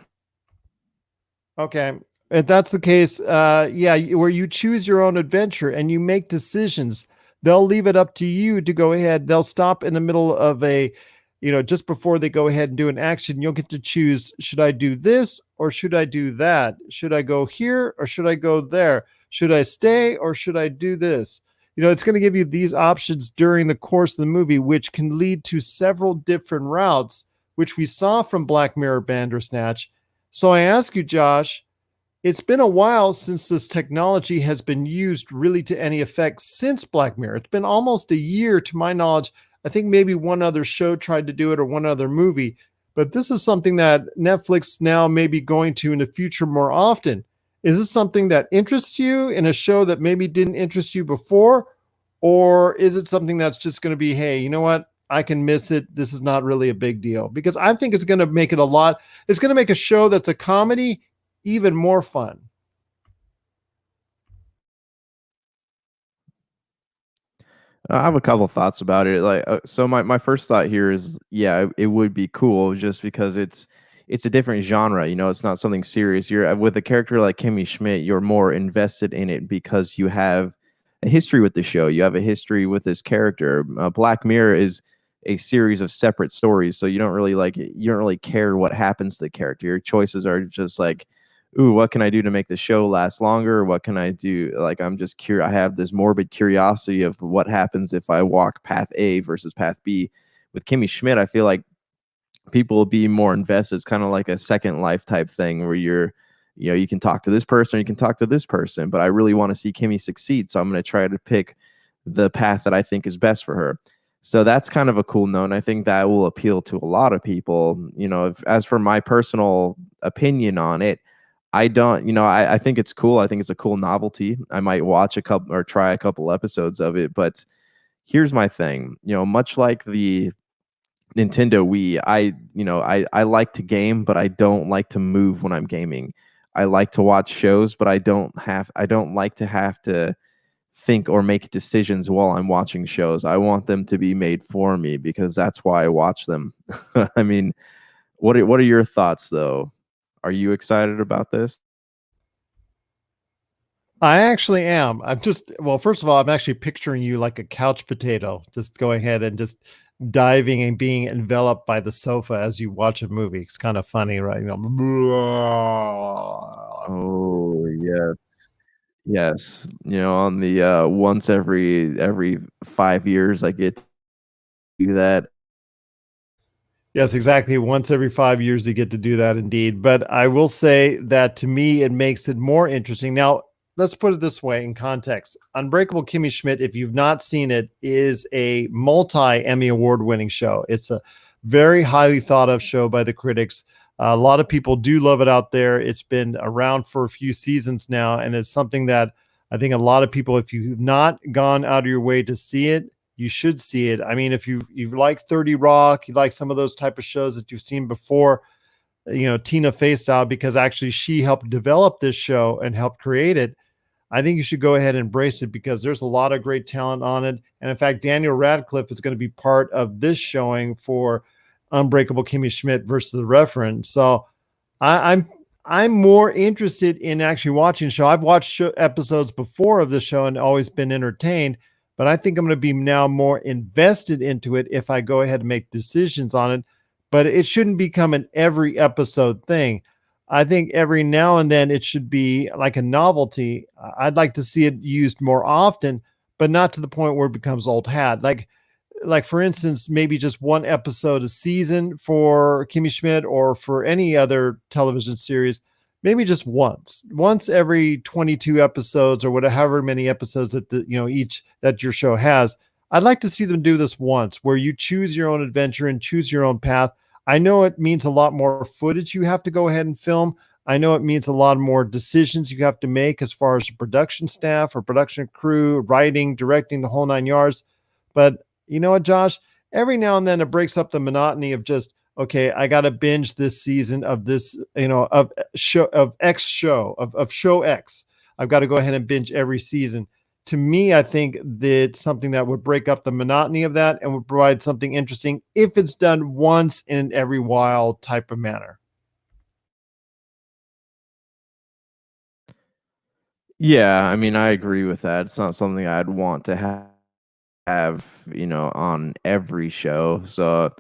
Okay. If that's the case, where you choose your own adventure and you make decisions, they'll leave it up to you to go ahead. They'll stop in the middle of just before they go ahead and do an action. You'll get to choose, should I do this or should I do that? Should I go here or should I go there? Should I stay or should I do this? It's going to give you these options during the course of the movie, which can lead to several different routes, which we saw from Black Mirror Bandersnatch. So I ask you, Josh, it's been a while since this technology has been used really to any effect since Black Mirror. It's been almost a year to my knowledge. I think maybe one other show tried to do it or one other movie, but this is something that Netflix now may be going to in the future more often. Is this something that interests you in a show that maybe didn't interest you before? Or is it something that's just going to be, hey, you know what? I can miss it. This is not really a big deal, because I think it's going to make it's going to make a show that's a comedy even more fun. I have a couple thoughts about it. So my first thought here is, yeah, it would be cool just because it's a different genre. It's not something serious. You're with a character like Kimmy Schmidt, you're more invested in it because you have a history with the show. You have a history with this character. Black Mirror is a series of separate stories, so you don't really care what happens to the character. Your choices are just like, ooh, what can I do to make the show last longer? What can I do? Like, I'm just curious. I have this morbid curiosity of what happens if I walk path A versus path B. With Kimmy Schmidt, I feel like people will be more invested. It's kind of like a Second Life type thing where you can talk to this person, or you can talk to this person, but I really want to see Kimmy succeed. So I'm going to try to pick the path that I think is best for her. So that's kind of a cool note. And I think that will appeal to a lot of people. As for my personal opinion on it, I don't, I think it's cool. I think it's a cool novelty. I might watch a couple or try a couple episodes of it, but here's my thing, much like the Nintendo Wii, I like to game, but I don't like to move when I'm gaming. I like to watch shows, but I don't like to have to think or make decisions while I'm watching shows. I want them to be made for me because that's why I watch them. I mean, what are your thoughts though? Are you excited about this? I actually am. I'm just well, first of all, I'm actually picturing you like a couch potato, just go ahead and just diving and being enveloped by the sofa as you watch a movie. It's kind of funny, right? You know, Oh, yes. Yes. On the once every 5 years I get to do that. yes, exactly. Once every 5 years, you get to do that indeed. But I will say that to me, it makes it more interesting. Now, let's put it this way in context Unbreakable Kimmy Schmidt, if you've not seen it, is a multi Emmy Award winning show. It's a very highly thought of show by the critics. A lot of people do love it out there. It's been around for a few seasons now, and it's something that I think a lot of people, if you've not gone out of your way to see it, you should see it. I mean, if you like 30 Rock, you like some of those type of shows that you've seen before, Tina Fey style, because actually she helped develop this show and helped create it. I think you should go ahead and embrace it because there's a lot of great talent on it. And in fact, Daniel Radcliffe is going to be part of this showing for Unbreakable Kimmy Schmidt versus the Reverend. So I'm more interested in actually watching the show. I've watched episodes before of the show and always been entertained, but I think I'm going to be now more invested into it if I go ahead and make decisions on it. But it shouldn't become an every episode thing. I think every now and then it should be like a novelty. I'd like to see it used more often, but not to the point where it becomes old hat. Like for instance, maybe just one episode a season for Kimmy Schmidt or for any other television series, maybe just once every 22 episodes or whatever, however many episodes that each that your show has. I'd like to see them do this once where you choose your own adventure and choose your own path. I know it means a lot more footage you have to go ahead and film. I know it means a lot more decisions you have to make as far as production staff or production crew, writing, directing, the whole 9 yards. But you know what, Josh? Every now and then it breaks up the monotony of just, okay, I got to binge this season of this, of show of X show of show X. I've got to go ahead and binge every season. To me, I think that something that would break up the monotony of that and would provide something interesting if it's done once in every while type of manner. Yeah, I mean, I agree with that. It's not something I'd want to have, on every show. So,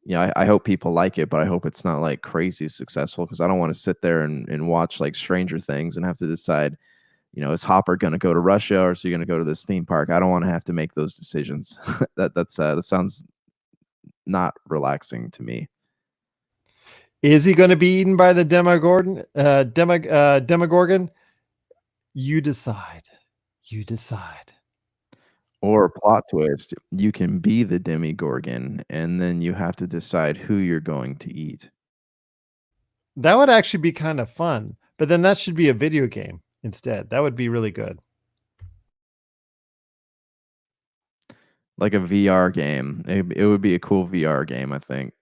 I hope people like it, but I hope it's not like crazy successful because I don't want to sit there and watch like Stranger Things and have to decide, is Hopper going to go to Russia or is he going to go to this theme park? I don't want to have to make those decisions. That sounds not relaxing to me. Is he going to be eaten by the Demogorgon? You decide. You decide. Or plot twist, you can be the Demigorgon and then you have to decide who you're going to eat. That would actually be kind of fun, but then that should be a video game instead. That would be really good. Like a VR game. It would be a cool VR game, I think.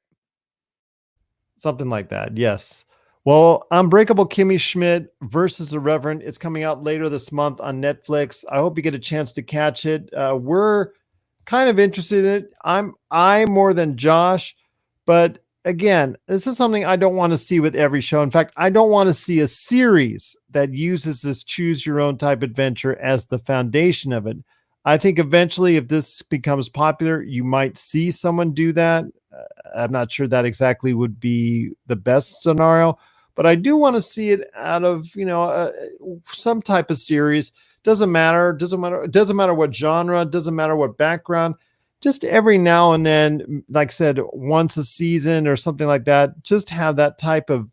Something like that. Yes. Well, Unbreakable Kimmy Schmidt versus the Reverend. It's coming out later this month on Netflix. I hope you get a chance to catch it. We're kind of interested in it. I more than Josh, but again, this is something I don't want to see with every show. In fact, I don't want to see a series that uses this choose your own type adventure as the foundation of it. I think eventually, if this becomes popular, you might see someone do that. I'm not sure that exactly would be the best scenario, but I do want to see it out of some type of series. Doesn't matter. Doesn't matter. It doesn't matter what genre. Doesn't matter what background. Just every now and then, like I said, once a season or something like that. Just have that type of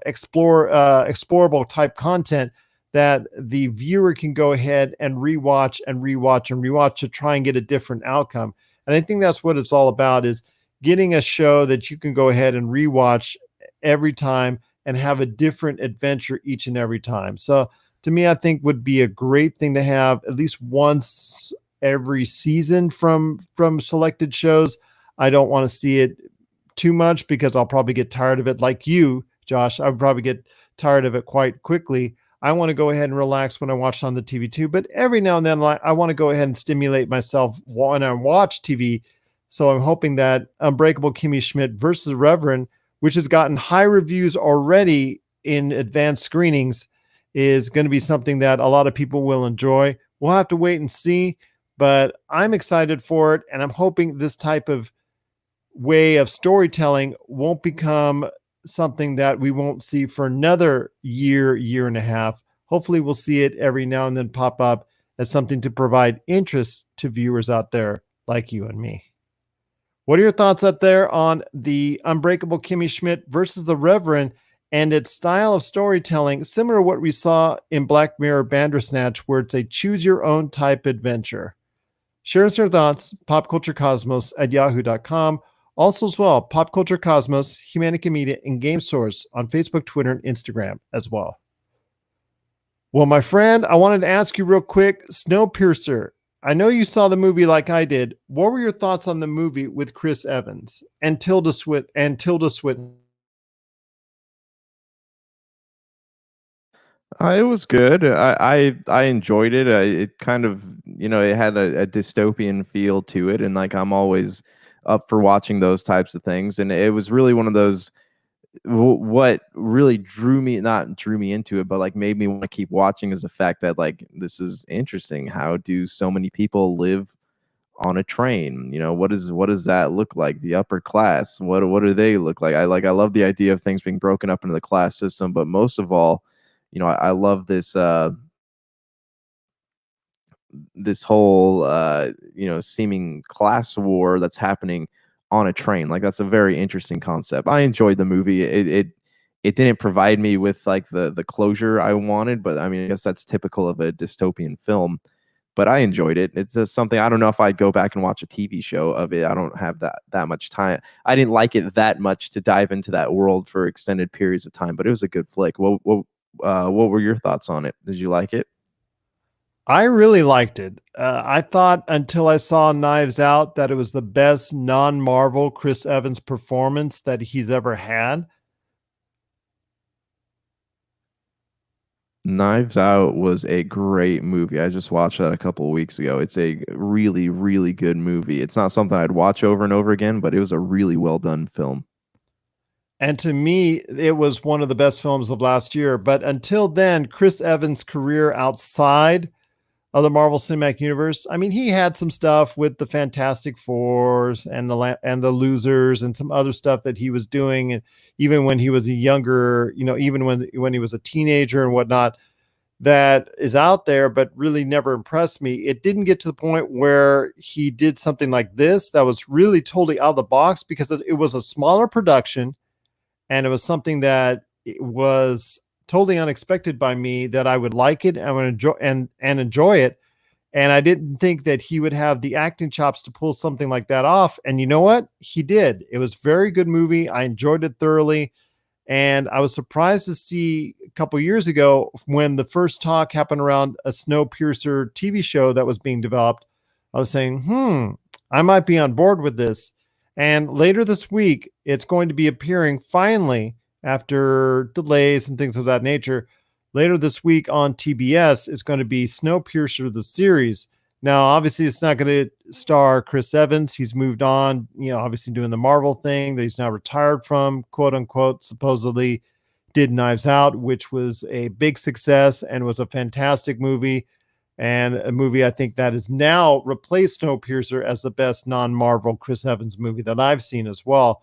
explorable type content that the viewer can go ahead and rewatch and rewatch and rewatch to try and get a different outcome. And I think that's what it's all about, is getting a show that you can go ahead and rewatch every time and have a different adventure each and every time. So to me, I think would be a great thing to have at least once every season from selected shows. I don't want to see it too much because I'll probably get tired of it. Like you, Josh, I would probably get tired of it quite quickly. I want to go ahead and relax when I watch on the TV too, but every now and then I want to go ahead and stimulate myself when I watch TV. So I'm hoping that Unbreakable Kimmy Schmidt versus the Reverend which has gotten high reviews already in advanced screenings, is going to be something that a lot of people will enjoy. We'll have to wait and see, but I'm excited for it, and I'm hoping this type of way of storytelling won't become something that we won't see for another year and a half. Hopefully we'll see it every now and then pop up as something to provide interest to viewers out there like you and me. What are your thoughts out there on the Unbreakable Kimmy Schmidt versus the Reverend and its style of storytelling, similar to what we saw in Black Mirror Bandersnatch, where it's a choose your own type adventure? Share us your thoughts, popculturecosmos@yahoo.com. Also as well, Pop Culture Cosmos, Humanica Media, and Game Source on Facebook, Twitter, and Instagram as well. Well, my friend, I wanted to ask you real quick, Snowpiercer. I know you saw the movie like I did. What were your thoughts on the movie with Chris Evans and Tilda Swinton? It was good. I enjoyed it. It kind of, it had a dystopian feel to it, and like I'm always up for watching those types of things. And it was really one of those. What really not drew me into it, but like made me want to keep watching, is the fact that like this is interesting. How do so many people live on a train? What does that look like? The upper class. What do they look like? I love the idea of things being broken up into the class system, but most of all, I love this this whole seeming class war that's happening on a train. Like that's a very interesting concept. I enjoyed the movie. It didn't provide me with like the closure I wanted, but I mean, I guess that's typical of a dystopian film. But I enjoyed it. It's just something, I don't know if I'd go back and watch a TV show of it. I don't have that much time. I didn't like it that much to dive into that world for extended periods of time, but it was a good flick. What were your thoughts on it? Did you like it? I really liked it. I thought until I saw Knives Out that it was the best non-Marvel Chris Evans performance that he's ever had. Knives Out was a great movie. I just watched that a couple of weeks ago. It's a really, really good movie. It's not something I'd watch over and over again, but it was a really well done film. And to me, it was one of the best films of last year. But until then, Chris Evans' career outside of the Marvel Cinematic Universe, I mean, he had some stuff with the Fantastic Fours and the Losers and some other stuff that he was doing, and even when he was a younger, even when he was a teenager and whatnot, that is out there, but really never impressed me. It didn't get to the point where he did something like this that was really totally out of the box, because it was a smaller production, and it was something that it was totally unexpected by me that I would like it and I would enjoy it. And I didn't think that he would have the acting chops to pull something like that off. And you know what? He did. It was a very good movie. I enjoyed it thoroughly. And I was surprised to see a couple years ago, when the first talk happened around a Snowpiercer TV show that was being developed, I was saying, I might be on board with this. And later this week, it's going to be appearing finally, after delays and things of that nature. Later this week on TBS, it's going to be Snowpiercer, the series. Now, obviously, it's not going to star Chris Evans. He's moved on, obviously doing the Marvel thing that he's now retired from, quote unquote, supposedly did Knives Out, which was a big success and was a fantastic movie, and a movie I think that has now replaced Snowpiercer as the best non-Marvel Chris Evans movie that I've seen as well.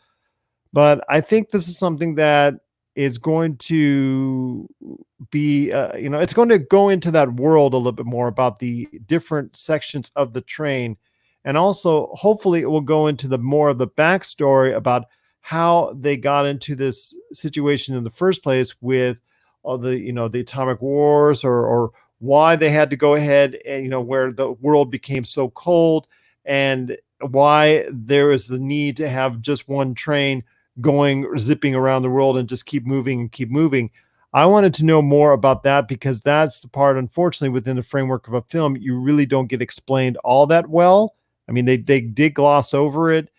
But I think this is something that is going to be, it's going to go into that world a little bit more about the different sections of the train. And also, hopefully, it will go into the more of the backstory about how they got into this situation in the first place with all the, the atomic wars, or why they had to go ahead and, where the world became so cold, and why there is the need to have just one train zipping around the world and just keep moving and keep moving. I wanted to know more about that, because that's the part, unfortunately, within the framework of a film, you really don't get explained all that well. I mean, they did gloss over it.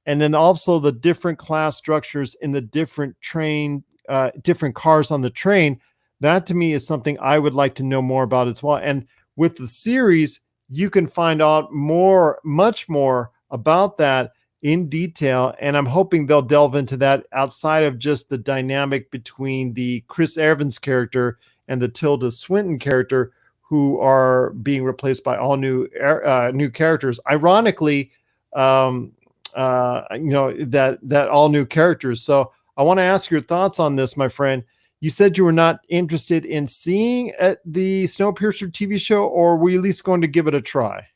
And then also the different class structures in the different different cars on the train. That to me is something I would like to know more about as well. And with the series, you can find out much more about that. in detail, and I'm hoping they'll delve into that outside of just the dynamic between the Chris Evans character and the Tilda Swinton character, who are being replaced by all new characters. Ironically, that all new characters. So I want to ask your thoughts on this, my friend. You said you were not interested in seeing the Snowpiercer TV show, or were you at least going to give it a try?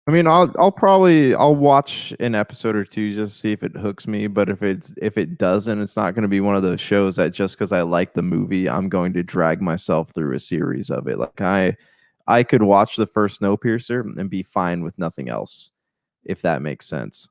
I mean, I'll watch an episode or two just to see if it hooks me. But if it doesn't, it's not going to be one of those shows that just because I like the movie, I'm going to drag myself through a series of it. Like I could watch the first Snowpiercer and be fine with nothing else, if that makes sense.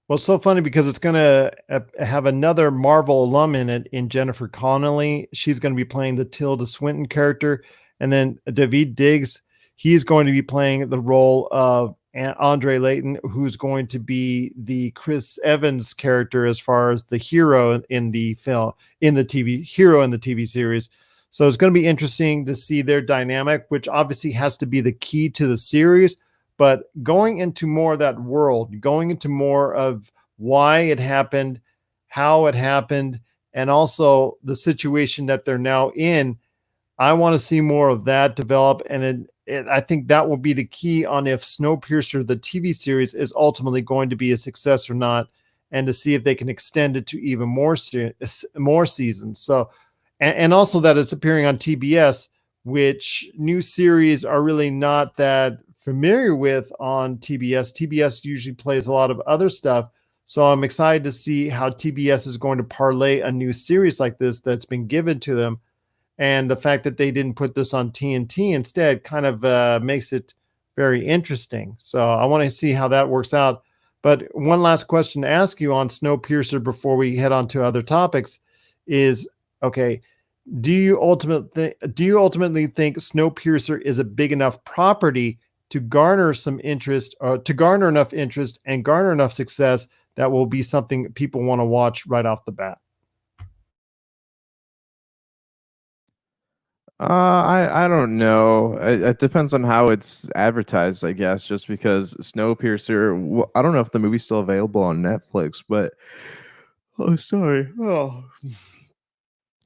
Well, it's so funny because it's going to have another Marvel alum in it, in Jennifer Connelly. She's going to be playing the Tilda Swinton character. And then David Diggs, he's going to be playing the role of Andre Layton, who's going to be the Chris Evans character as far as the hero in the film, in the TV series. So it's going to be interesting to see their dynamic, which obviously has to be the key to the series. But going into more of that world, going into more of why it happened, how it happened, and also the situation that they're now in, I want to see more of that develop. And I think that will be the key on if Snowpiercer, the TV series, is ultimately going to be a success or not, and to see if they can extend it to even more seasons. So, and also that it's appearing on TBS, which new series are really not that familiar with on TBS. TBS usually plays a lot of other stuff. So I'm excited to see how TBS is going to parlay a new series like this that's been given to them. And the fact that they didn't put this on TNT instead kind of makes it very interesting. So I want to see how that works out. But one last question to ask you on Snowpiercer before we head on to other topics is, okay, do you ultimately think Snowpiercer is a big enough property to garner some interest, or to garner enough interest and garner enough success that will be something people want to watch right off the bat? I don't know. It depends on how it's advertised, I guess. Just because Snowpiercer, I don't know if the movie's still available on Netflix, but oh, sorry. Oh,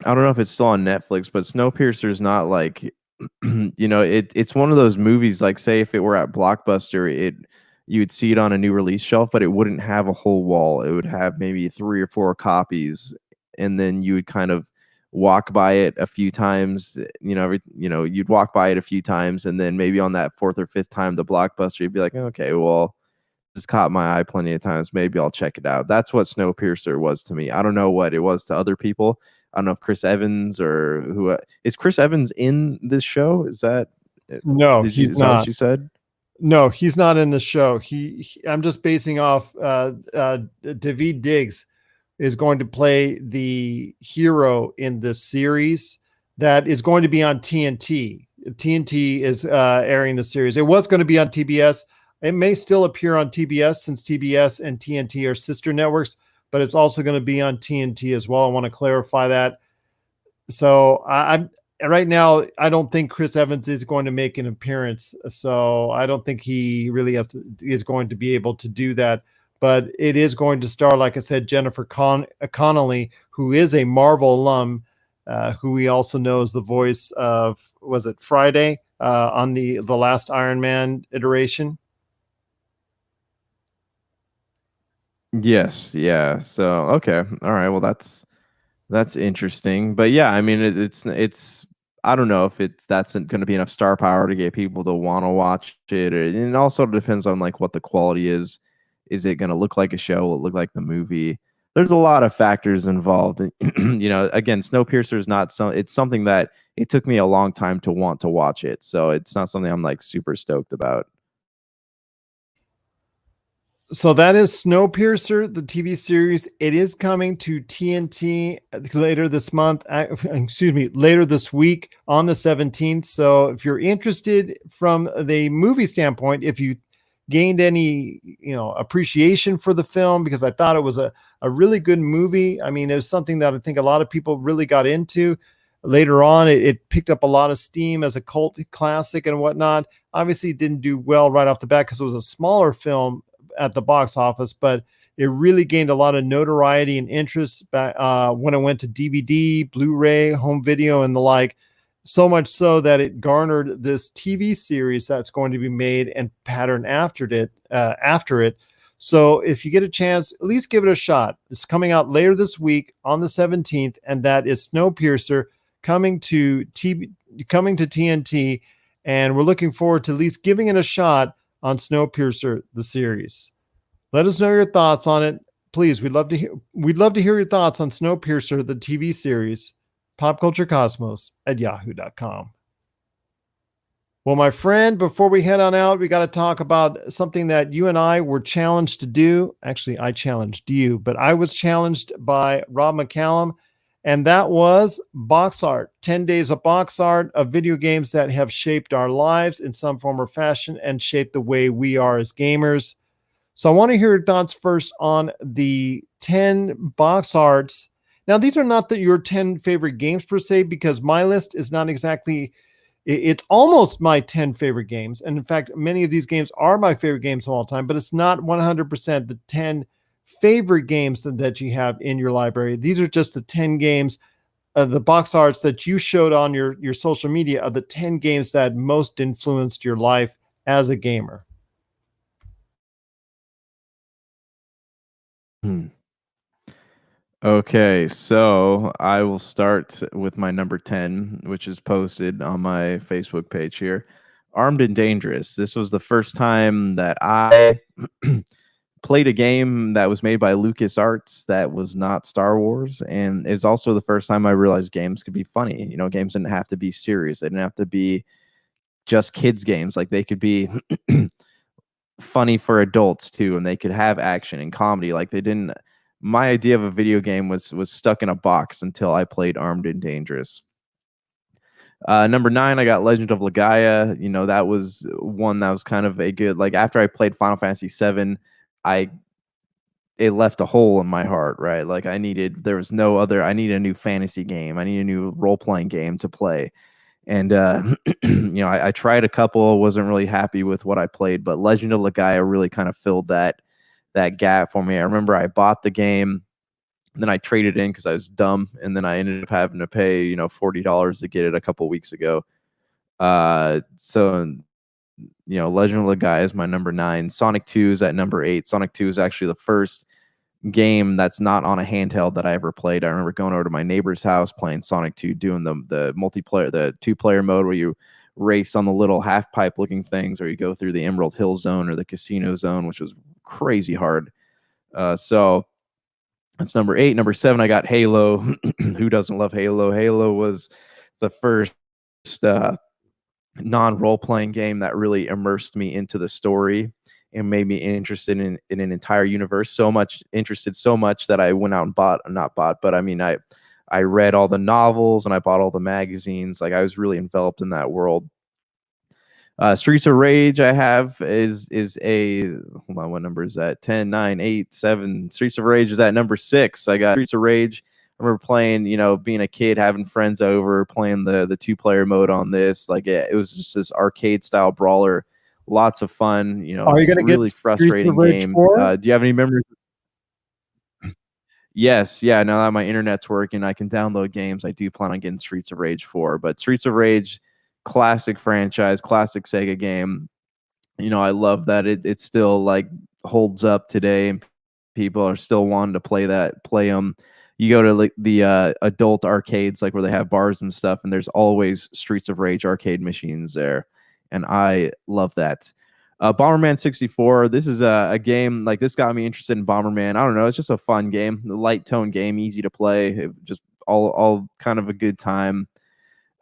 I don't know if it's still on Netflix, but Snowpiercer is not like, it's one of those movies. Like, say if it were at Blockbuster, you would see it on a new release shelf, but it wouldn't have a whole wall. It would have maybe 3 or 4 copies, and then you would kind of walk by it a few times. You'd walk by it a few times, and then maybe on that 4th or 5th time, the Blockbuster, you'd be like, okay, well, this caught my eye plenty of times. Maybe I'll check it out. That's what Snowpiercer was to me. I don't know what it was to other people. I don't know if Chris Evans or who is Chris Evans in this show? Is that No, he's is that what not. you said? No, he's not in the show. I'm just basing off David Diggs is going to play the hero in the series that is going to be on TNT. TNT is airing the series. It was going to be on TBS. It may still appear on TBS since TBS and TNT are sister networks, but it's also going to be on TNT as well. I want to clarify that. So I'm right now, I don't think Chris Evans is going to make an appearance. So I don't think he really is going to be able to do that. But it is going to star, like I said, Jennifer Connelly, who is a Marvel alum, who we also know as the voice of, was it Friday on the last Iron Man iteration? Yes, yeah. So okay, all right. Well, that's interesting. But yeah, I mean, it's I don't know if that's going to be enough star power to get people to want to watch it. And it also depends on like what the quality is. Is it going to look like a show? Will it look like the movie? There's a lot of factors involved. And, again, Snowpiercer is not it's something that it took me a long time to want to watch it. So it's not something I'm like super stoked about. So that is Snowpiercer, the TV series. It is coming to TNT later this month. Excuse me, later this week on the 17th. So if you're interested from the movie standpoint, if you gained any, appreciation for the film, because I thought it was a really good movie. I mean, it was something that I think a lot of people really got into. later on, it picked up a lot of steam as a cult classic and whatnot. Obviously, it didn't do well right off the bat because it was a smaller film at the box office, but it really gained a lot of notoriety and interest when it went to DVD, Blu-ray, home video, and the like. So much so that it garnered this TV series that's going to be made and patterned after it. So if you get a chance, at least give it a shot. It's coming out later this week on the 17th, and that is Snowpiercer coming to TNT, and we're looking forward to at least giving it a shot on Snowpiercer, the series. Let us know your thoughts on it. Please, we'd love to hear your thoughts on Snowpiercer, the TV series. popculturecosmos@yahoo.com. Well, my friend, before we head on out, we got to talk about something that you and I were challenged to do. Actually, I challenged you, but I was challenged by Rob McCallum, and that was box art. 10 days of box art of video games that have shaped our lives in some form or fashion and shaped the way we are as gamers. So I want to hear your thoughts first on the 10 box arts. Now, these are not your 10 favorite games per se, because my list is not exactly, it's almost my 10 favorite games. And in fact, many of these games are my favorite games of all time, but it's not 100% the 10 favorite games that you have in your library. These are just the 10 games, the box arts that you showed on your social media of the 10 games that most influenced your life as a gamer. Okay, so I will start with my number 10, which is posted on my Facebook page here. Armed and Dangerous. This was the first time that I played a game that was made by LucasArts that was not Star Wars, and it's also the first time I realized games could be funny. You know, games didn't have to be serious. They didn't have to be just kids games. Like, they could be funny for adults too, and they could have action and comedy. Like, they didn't. My idea of a video game was stuck in a box until I played Armed and Dangerous. Number 9, I got Legend of Legaia. You know, that was one that was kind of a good, like, after I played Final Fantasy VII, it left a hole in my heart, right? Like, I needed a new fantasy game. I need a new role-playing game to play. And, you know, I tried a couple, wasn't really happy with what I played, but Legend of Legaia really kind of filled that gap for me. I remember I bought the game, and then I traded in because I was dumb, and then I ended up having to pay, you know, $40 to get it a couple weeks ago. So, you know, Legend of Legaia is my number 9. Sonic 2 is at number 8. Sonic 2 is actually the first game that's not on a handheld that I ever played. I remember going over to my neighbor's house, playing Sonic 2, doing the multiplayer, the 2-player mode where you race on the little half pipe looking things, or you go through the Emerald Hill Zone or the Casino Zone, which was crazy hard. So that's number 8. Number 7, I got Halo. Who doesn't love Halo? Halo was the first non-role-playing game that really immersed me into the story and made me interested in an entire universe. So much that I went out and I read all the novels and I bought all the magazines. Like, I was really enveloped in that world. Streets of Rage I have is a, hold on, what number is that? 10, 9, 8, 7. Streets of Rage is at number 6. I got Streets of Rage. I remember playing, you know, being a kid, having friends over, playing the 2-player mode on this. Like, it was just this arcade style brawler. Lots of fun, you know. Are you going to really get frustrating game? Do you have any memories? Yes, yeah. Now that my internet's working, I can download games. I do plan on getting Streets of Rage 4, but Streets of Rage, classic franchise, classic Sega game. You know, I love that it still, like, holds up today, and people are still wanting to play them. You go to, like, the adult arcades, like, where they have bars and stuff, and there's always Streets of Rage arcade machines there, and I love that. Bomberman 64. This is a game, like, this got me interested in Bomberman. I don't know, it's just a fun game, a light tone game, easy to play, just all kind of a good time.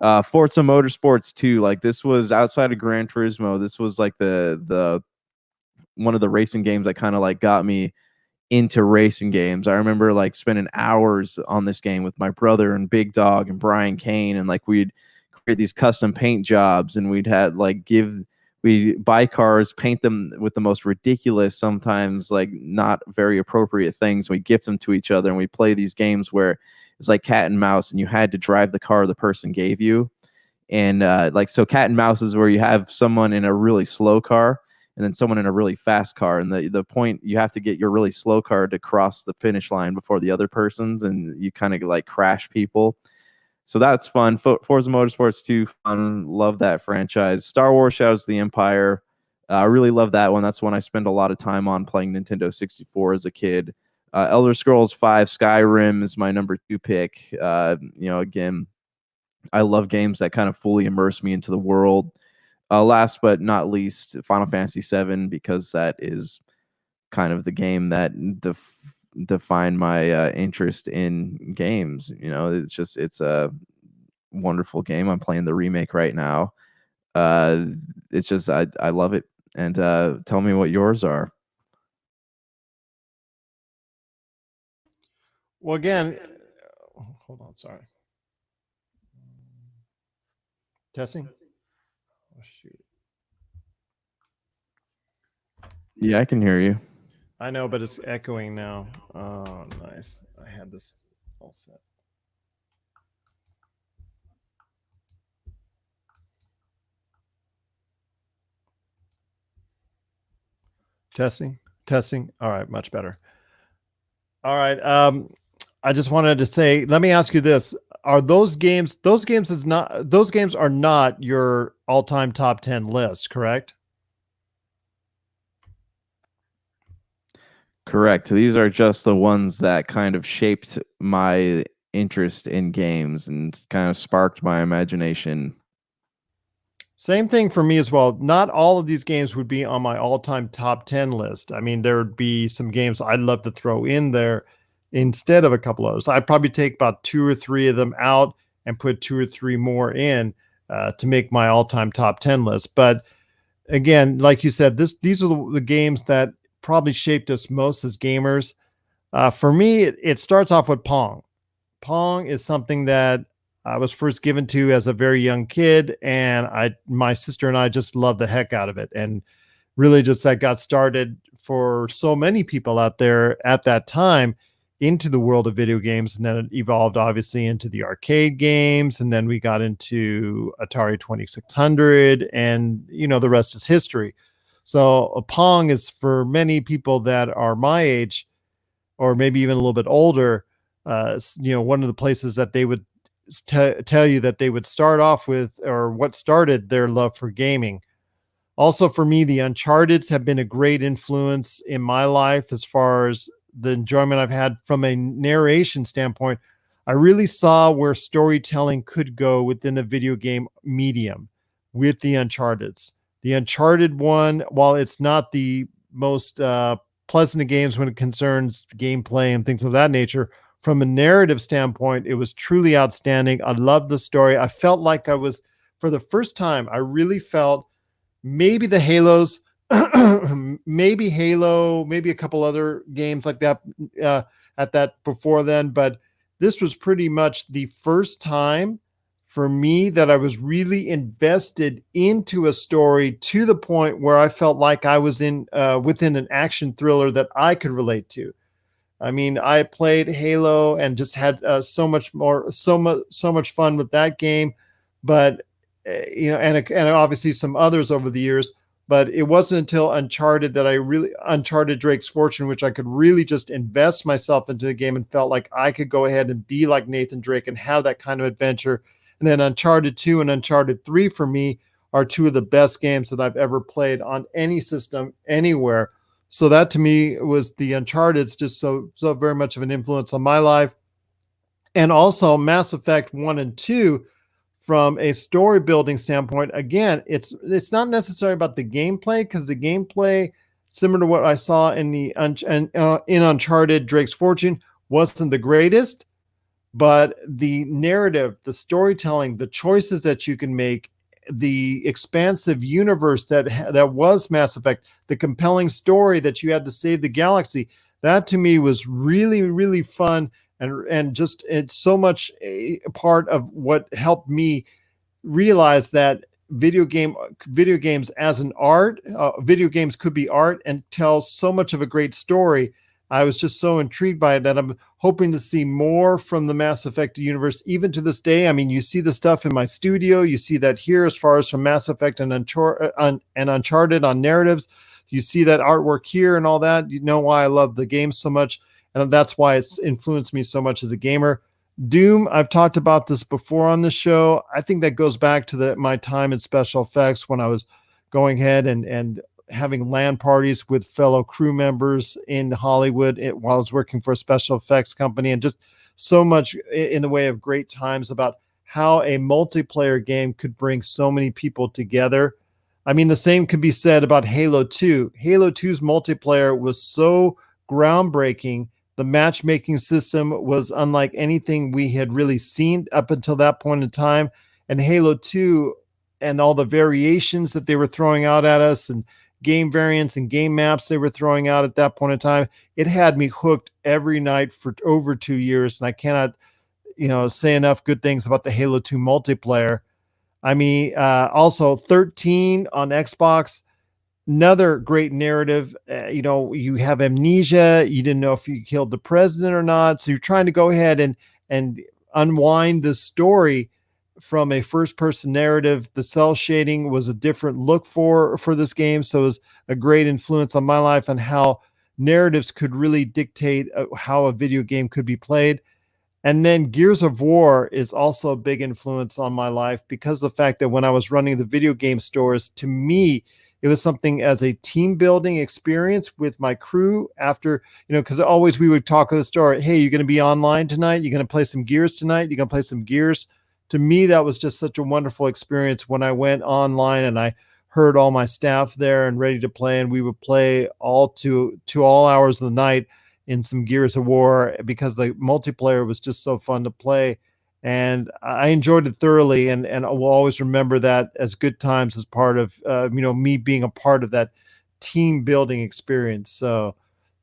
Forza Motorsports 2, like, this was outside of Gran Turismo. This was like the one of the racing games that kind of, like, got me into racing games. I remember, like, spending hours on this game with my brother and Big Dog and Brian Kane, and, like, we'd create these custom paint jobs, and we'd buy cars, paint them with the most ridiculous, sometimes, like, not very appropriate things. We gift them to each other, and we play these games where it's like cat and mouse, and you had to drive the car the person gave you. And like, so cat and mouse is where you have someone in a really slow car and then someone in a really fast car. And the point, you have to get your really slow car to cross the finish line before the other person's, and you kind of like crash people. So that's fun. Forza Motorsports 2, fun. Love that franchise. Star Wars Shadows of the Empire. I really love that one. That's one I spent a lot of time on playing Nintendo 64 as a kid. Elder Scrolls 5 Skyrim is my number 2 pick. Again, I love games that kind of fully immerse me into the world. Last but not least, Final Fantasy 7, because that is kind of the game that define my interest in games. It's a wonderful game. I'm playing the remake right now. It's just I love it. And tell me what yours are. Well, again, hold on, sorry. Testing. Oh, shoot. Yeah, I can hear you. I know, but it's echoing now. Oh, nice. I had this all set. Testing. All right, much better. All right. I just wanted to say, let me ask you this. Are those games are not your all-time top 10 list, correct? Correct. These are just the ones that kind of shaped my interest in games and kind of sparked my imagination. Same thing for me as well. Not all of these games would be on my all-time top 10 list. I mean, there would be some games I'd love to throw in there instead of a couple others. I'd probably take about 2 or 3 of them out and put 2 or 3 more in to make my all-time top 10 list. But again, like you said, these are the games that probably shaped us most as gamers. For me, it starts off with Pong. Pong is something that I was first given to as a very young kid, and my sister and I just loved the heck out of it. And really just that got started for so many people out there at that time into the world of video games. And then it evolved obviously into the arcade games. And then we got into Atari 2600, and the rest is history. So Pong is, for many people that are my age, or maybe even a little bit older, one of the places that they would tell you that they would start off with, or what started their love for gaming. Also for me, the Uncharted's have been a great influence in my life as far as the enjoyment I've had from a narration standpoint. I really saw where storytelling could go within a video game medium with the Uncharted's. The Uncharted one, while it's not the most pleasant of games when it concerns gameplay and things of that nature, from a narrative standpoint, it was truly outstanding. I loved the story. I felt like I was, for the first time, I really felt maybe the Halos, maybe Halo, maybe a couple other games like that at that before then. But this was pretty much the first time for me that I was really invested into a story to the point where I felt like I was within an action thriller that I could relate to. I mean, I played Halo and just had so much fun with that game, but and obviously some others over the years. But it wasn't until Uncharted Uncharted Drake's Fortune, which I could really just invest myself into the game and felt like I could go ahead and be like Nathan Drake and have that kind of adventure. And then Uncharted 2 and Uncharted 3 for me are 2 of the best games that I've ever played on any system anywhere. So that to me was the Uncharted's just so very much of an influence on my life. And also Mass Effect 1 and 2 from a story building standpoint. Again, it's not necessarily about the gameplay, because the gameplay, similar to what I saw in in Uncharted Drake's Fortune, wasn't the greatest, but the narrative, the storytelling, the choices that you can make, the expansive universe that was Mass Effect, the compelling story that you had to save the galaxy, that to me was really, really fun. And just, it's so much a part of what helped me realize that video games as an art, video games could be art and tell so much of a great story I was just so intrigued by it that I'm hoping to see more from the Mass Effect universe, even to this day. I mean, you see the stuff in my studio, you see that here as far as from Mass Effect and Uncharted on narratives. You see that artwork here and all that. You know why I love the game so much, and that's why it's influenced me so much as a gamer. Doom, I've talked about this before on the show. I think that goes back to my time in special effects when I was going ahead and having LAN parties with fellow crew members in Hollywood while I was working for a special effects company, and just so much in the way of great times about how a multiplayer game could bring so many people together. I mean, the same could be said about Halo 2. Halo 2's multiplayer was so groundbreaking. The matchmaking system was unlike anything we had really seen up until that point in time. And Halo 2 and all the variations that they were throwing out at us, and game variants and game maps they were throwing out at that point in time, it had me hooked every night for over 2 years. And I cannot, say enough good things about the Halo 2 multiplayer. I mean, also 13 on Xbox, another great narrative. You have amnesia. You didn't know if you killed the president or not. So you're trying to go ahead and unwind the story from a first person narrative. The cell shading was a different look for this game. So it was a great influence on my life on how narratives could really dictate how a video game could be played. And then Gears of War is also a big influence on my life because of the fact that when I was running the video game stores, to me, it was something as a team building experience with my crew after, because always we would talk at the store, hey, you're going to be online tonight? You're going to play some Gears tonight? You're going to play some Gears? To me, that was just such a wonderful experience when I went online and I heard all my staff there and ready to play. And we would play all to all hours of the night in some Gears of War because the multiplayer was just so fun to play. And I enjoyed it thoroughly, and I will always remember that as good times as part of, me being a part of that team building experience. So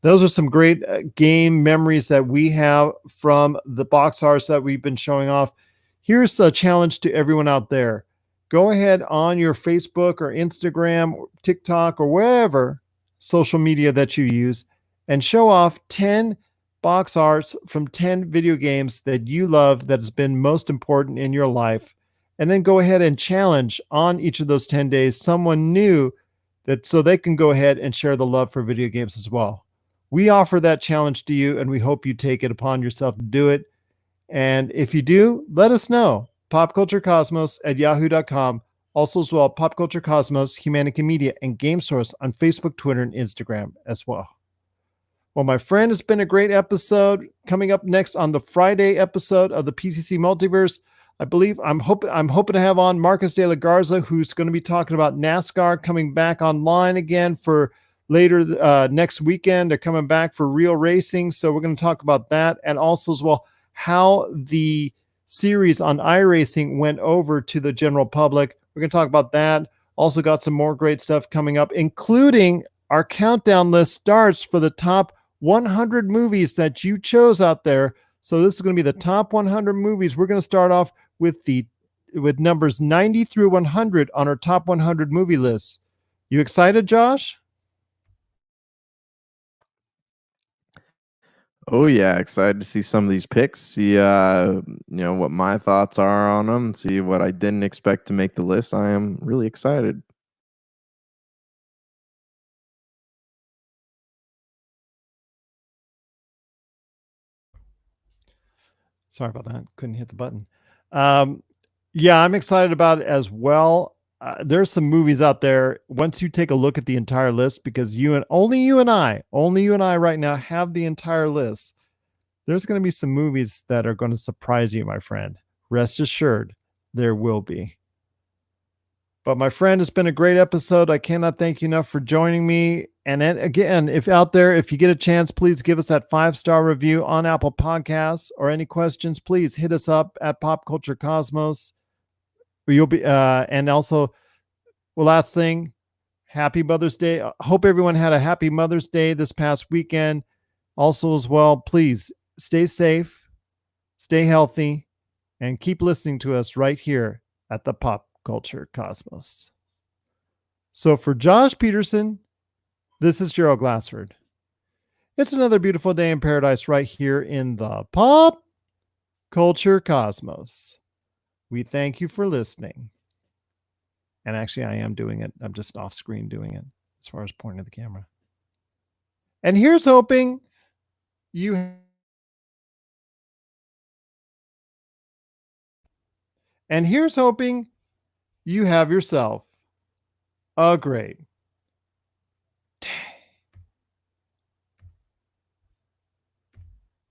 those are some great game memories that we have from the box arts that we've been showing off. Here's a challenge to everyone out there. Go ahead on your Facebook or Instagram or TikTok or wherever social media that you use and show off 10 box arts from 10 video games that you love that has been most important in your life. And then go ahead and challenge on each of those 10 days someone new that so they can go ahead and share the love for video games as well. We offer that challenge to you, and we hope you take it upon yourself to do it. And if you do, let us know. popculturecosmos@yahoo.com. Also as well, Pop Culture Cosmos, Humanica Media, and Game Source on Facebook, Twitter, and Instagram as well. Well, my friend, it's been a great episode. Coming up next on the Friday episode of the PCC Multiverse, I believe I'm hoping to have on Marcus de la Garza, who's going to be talking about NASCAR coming back online again for later next weekend. They're coming back for real racing, so we're going to talk about that, and also as well how the series on iRacing went over to the general public. We're going to talk about that. Also got some more great stuff coming up, including our countdown list starts for the top 100 movies that you chose out there. So this is going to be the top 100 movies. We're going to start off with numbers 90 through 100 on our top 100 movie list. You excited, Josh? Oh yeah, excited to see some of these picks. See, what my thoughts are on them. See what I didn't expect to make the list. I am really excited. Sorry about that. Couldn't hit the button. Yeah, I'm excited about it as well. There's some movies out there. Once you take a look at the entire list, because only you and I right now have the entire list. There's going to be some movies that are going to surprise you, my friend. Rest assured, there will be. But my friend, it's been a great episode. I cannot thank you enough for joining me. And then again, if you get a chance, please give us that 5-star review on Apple Podcasts, or any questions, please hit us up at Pop Culture Cosmos. You'll be, and also, well, last thing, happy Mother's Day. I hope everyone had a happy Mother's Day this past weekend. Also as well, please stay safe, stay healthy, and keep listening to us right here at the Pop Culture Cosmos. So for Josh Peterson, this is Gerald Glassford. It's another beautiful day in paradise right here in the pop culture cosmos. We thank you for listening. And actually, I am doing it. I'm just off screen doing it as far as pointing at the camera. And here's hoping you have yourself a great